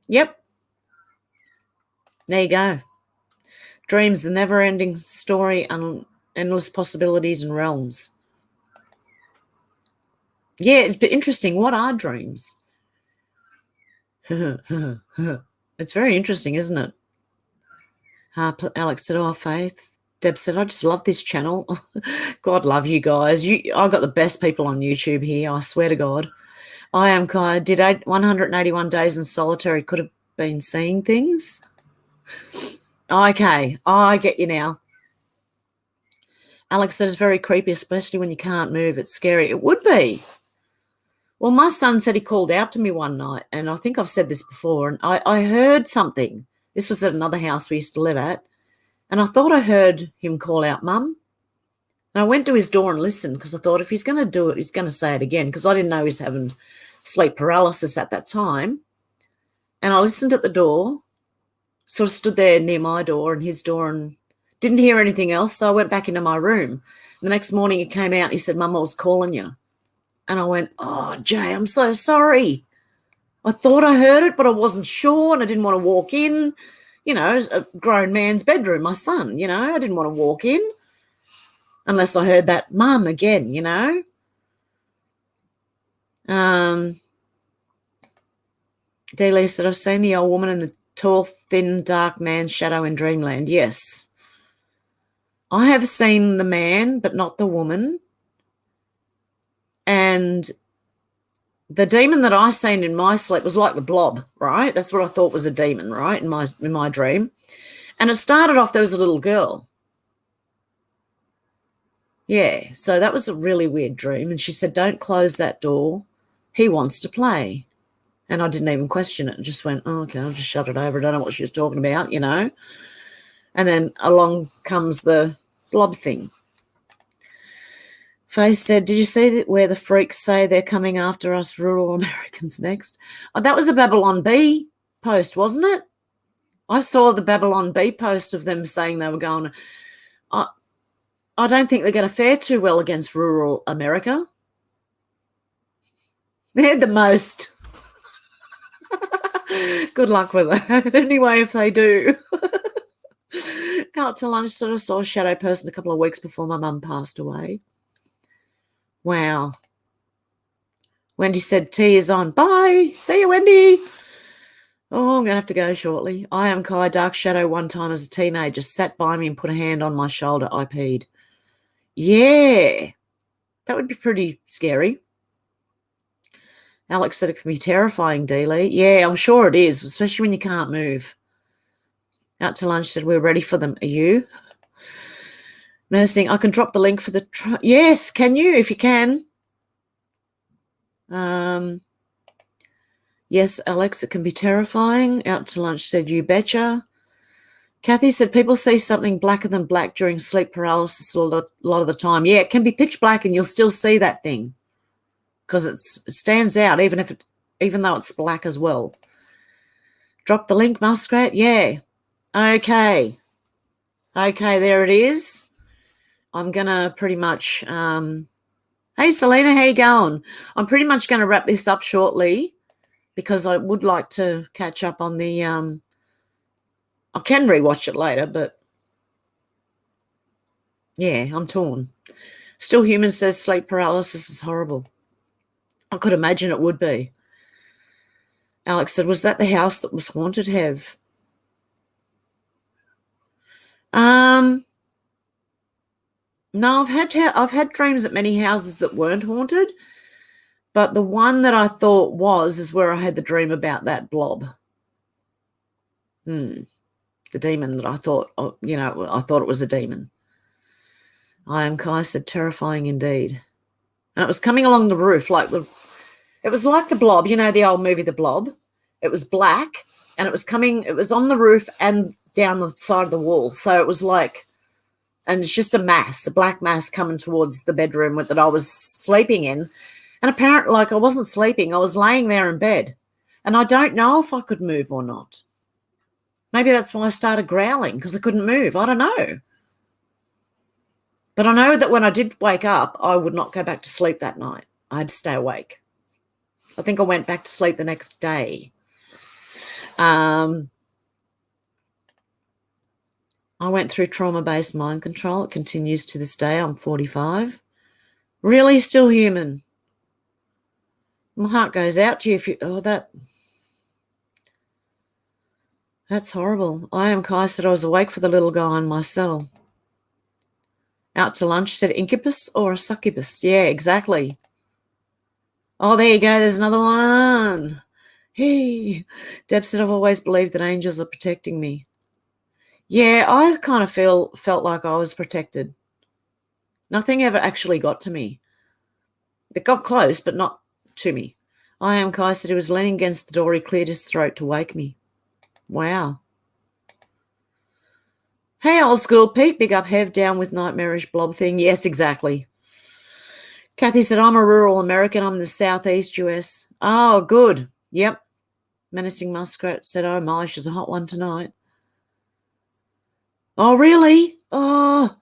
Yep. There you go. Dreams, the never-ending story, endless possibilities and realms. Yeah, it's interesting. What are dreams? It's very interesting, isn't it? Alex said, oh, Faith. Deb said, I just love this channel. God love you guys. I got the best people on YouTube here, I swear to God. I am Kai. Did 181 days in solitary could have been seeing things? Okay, I get you now. Alex said it's very creepy, especially when you can't move. It's scary. It would be. Well, my son said he called out to me one night, and I think I've said this before, and I heard something. This was at another house we used to live at, and I thought I heard him call out, Mum. And I went to his door and listened because I thought if he's going to do it, he's going to say it again because I didn't know he was having sleep paralysis at that time. And I listened at the door, sort of stood there near my door and his door and didn't hear anything else, so I went back into my room. The next morning he came out and he said, Mum, I was calling you. And I went, oh, Jay, I'm so sorry. I thought I heard it, but I wasn't sure and I didn't want to walk in. You know, a grown man's bedroom, my son, you know, I didn't want to walk in unless I heard that Mum again, you know. Delia said, I've seen the old woman and the tall, thin, dark man's shadow in dreamland. Yes. I have seen the man, but not the woman. And the demon that I seen in my sleep was like the blob, right? That's what I thought was a demon, right, in my dream. And it started off, there was a little girl. Yeah, so that was a really weird dream. And she said, don't close that door. He wants to play. And I didn't even question it. I just went, oh, okay, I'll just shut it over. I don't know what she was talking about, you know. And then along comes the blob thing. Faye said, did you see where the freaks say they're coming after us rural Americans next? Oh, that was a Babylon Bee post, wasn't it? I saw the Babylon Bee post of them saying they were going, I don't think they're going to fare too well against rural America. They're the most. Good luck with that. Anyway, if they do. Out to lunch, sort of saw a shadow person a couple of weeks before my mum passed away. Wow. Wendy said, tea is on. Bye. See you, Wendy. Oh, I'm going to have to go shortly. I am Kai. Dark shadow one time as a teenager sat by me and put a hand on my shoulder. I peed. Yeah. That would be pretty scary. Alex said it can be terrifying, Dealey. Yeah, I'm sure it is, especially when you can't move. Out to lunch said, we're ready for them. Are you? Menacing, I can drop the link for the... yes, can you? If you can. Yes, Alex, it can be terrifying. Out to lunch said, you betcha. Kathy said, people see something blacker than black during sleep paralysis a lot of the time. Yeah, it can be pitch black and you'll still see that thing because it stands out even though it's black as well. Drop the link, Muskrat. Yeah. Okay, there it is. I'm going to pretty much hey, Selena, how you going? I'm pretty much going to wrap this up shortly because I would like to catch up on the I can rewatch it later, but yeah, I'm torn. Still Human says sleep paralysis is horrible. I could imagine it would be. Alex said, was that the house that was haunted, Hev? No, I've had dreams at many houses that weren't haunted, but the one that I thought is where I had the dream about that blob. The demon that I thought, I thought it was a demon. I am Kai said, terrifying indeed. And it was coming along the roof it was like the blob, the old movie The Blob. It was black and it was on the roof and down the side of the wall. So it was like, and it's just a black mass coming towards the bedroom that I was sleeping in. And apparently, I wasn't sleeping. I was laying there in bed. And I don't know if I could move or not. Maybe that's why I started growling, because I couldn't move. I don't know. But I know that when I did wake up, I would not go back to sleep that night. I had to stay awake. I think I went back to sleep the next day. I went through trauma-based mind control. It continues to this day. I'm 45. Really still human. My heart goes out to you if you... Oh, that's horrible. I am Kai said I was awake for the little guy in my cell. Out to lunch said incubus or a succubus. Yeah, exactly. Oh, there you go. There's another one. Hey. Deb said I've always believed that angels are protecting me. Yeah, I kind of felt like I was protected. Nothing ever actually got to me. It got close, but not to me. I am Kai said he was leaning against the door. He cleared his throat to wake me. Wow. Hey, old school Pete, big up Hev, down with nightmarish blob thing. Yes, exactly. Kathy said, I'm a rural American. I'm in the southeast US. Oh, good. Yep. Menacing Muskrat said, oh my, she's a hot one tonight. Oh, really? Oh,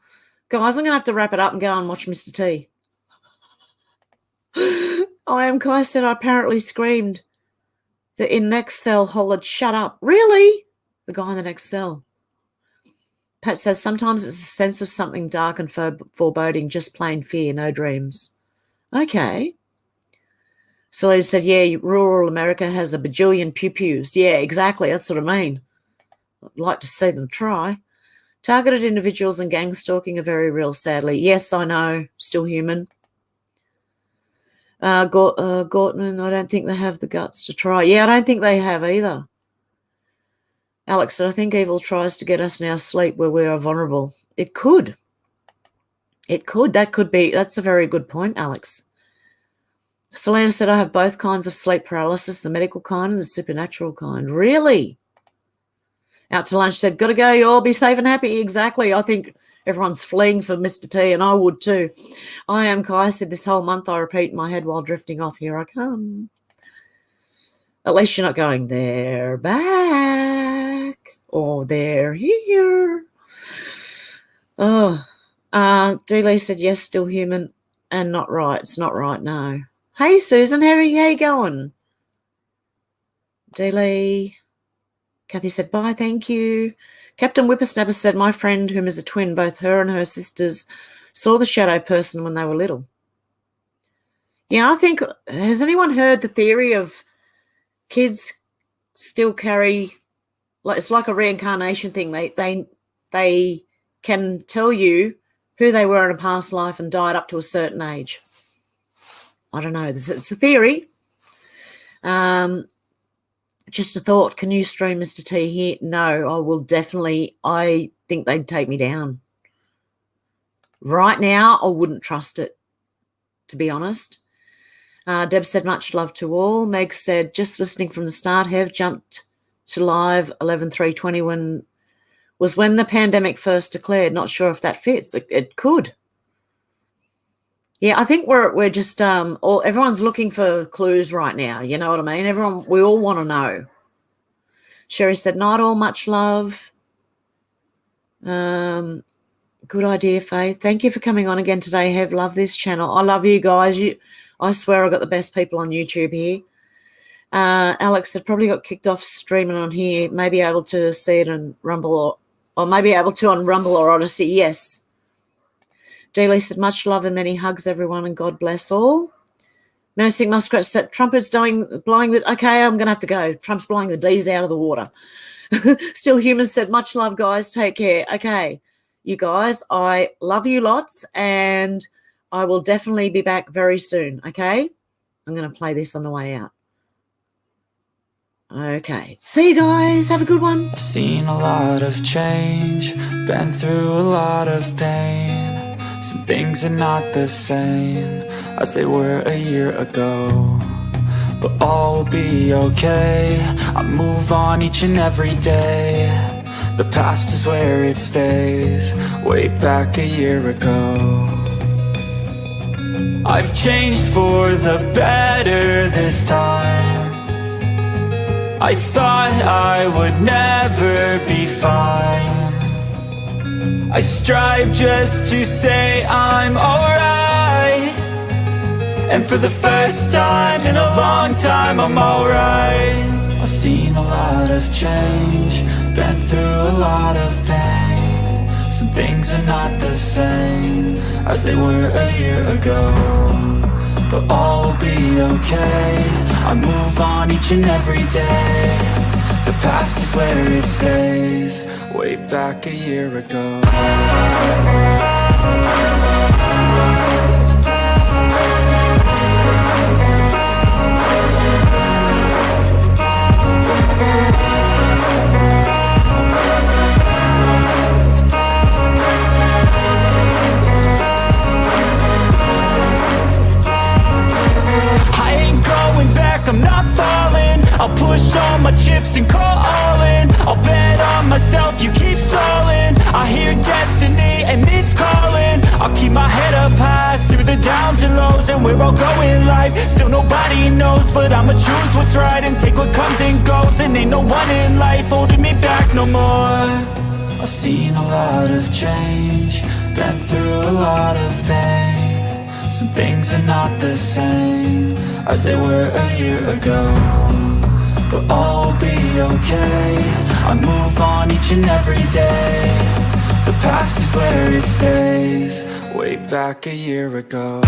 guys, I'm going to have to wrap it up and go and watch Mr. T. I am Kai said, I apparently screamed. The in next cell hollered, shut up. Really? The guy in the next cell. Pat says, sometimes it's a sense of something dark and foreboding, just plain fear, no dreams. Okay. Selena said, yeah, rural America has a bajillion pew-pews. Yeah, exactly. That's what I mean. I'd like to see them try. Targeted individuals and gang stalking are very real, sadly. Yes, I know. Still human. Gortman, I don't think they have the guts to try. Yeah, I don't think they have either. Alex said, I think evil tries to get us in our sleep where we are vulnerable. It could. It could. That's a very good point, Alex. Selena said, I have both kinds of sleep paralysis, the medical kind and the supernatural kind. Really? Out to lunch said, got to go, you all be safe and happy. Exactly. I think everyone's fleeing for Mr. T, and I would too. I am Kai said, this whole month I repeat in my head while drifting off, here I come. At least you're not going, they're back, or they're here. Oh, D-Lee said, yes, still human and not right. It's not right, no. Hey, Susan, how you going? D-Lee. Kathy said, bye, thank you. Captain Whippersnapper said, my friend, whom is a twin, both her and her sisters, saw the shadow person when they were little. Yeah, I think, has anyone heard the theory of kids still carry, like it's like a reincarnation thing. They can tell you who they were in a past life and died up to a certain age. I don't know. It's a theory. Just a thought. Can you stream Mr. T here? No, I will definitely. I think they'd take me down. Right now, I wouldn't trust it, to be honest. Deb said, much love to all. Meg said, just listening from the start, Hev jumped to live 11/3/20 when the pandemic first declared. Not sure if that fits. It could. Yeah, I think we're just everyone's looking for clues right now. You know what I mean? We all want to know. Sherry said, not all, much love. Good idea, Faith. Thank you for coming on again today, Hev. Love this channel. I love you guys. I swear I got the best people on YouTube here. Alex had probably got kicked off streaming on here. Maybe able to see it on Rumble or maybe able to on Rumble or Odysee. Yes. Dealey said, much love and many hugs, everyone, and God bless all. Menacing Muskrat said, Trump is blowing the... Okay, I'm going to have to go. Trump's blowing the D's out of the water. Still Human said, much love, guys. Take care. Okay, you guys, I love you lots, and I will definitely be back very soon, okay? I'm going to play this on the way out. Okay. See you guys. Have a good one. I've seen a lot of change, been through a lot of pain. Some things are not the same as they were a year ago, but all will be okay. I move on each and every day. The past is where it stays, way back a year ago. I've changed for the better this time. I thought I would never be fine. I strive just to say I'm alright, and for the first time in a long time I'm alright. I've seen a lot of change, been through a lot of pain. Some things are not the same as they were a year ago, but all will be okay. I move on each and every day. The past is where it stays, way back a year ago. I'm not falling, I'll push all my chips and call all in. I'll bet on myself, you keep stalling. I hear destiny and it's calling. I'll keep my head up high through the downs and lows, and where I'll go in life, still nobody knows. But I'ma choose what's right and take what comes and goes, and ain't no one in life holding me back no more. I've seen a lot of change, been through a lot of pain. Some things are not the same as they were a year ago, but all will be okay. I move on each and every day. The past is where it stays, way back a year ago.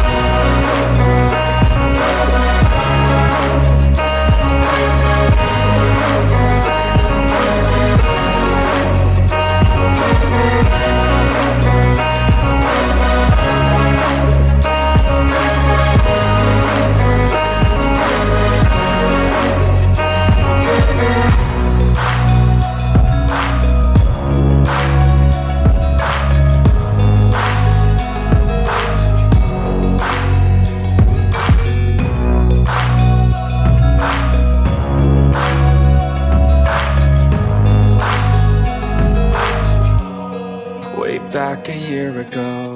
Back a year ago.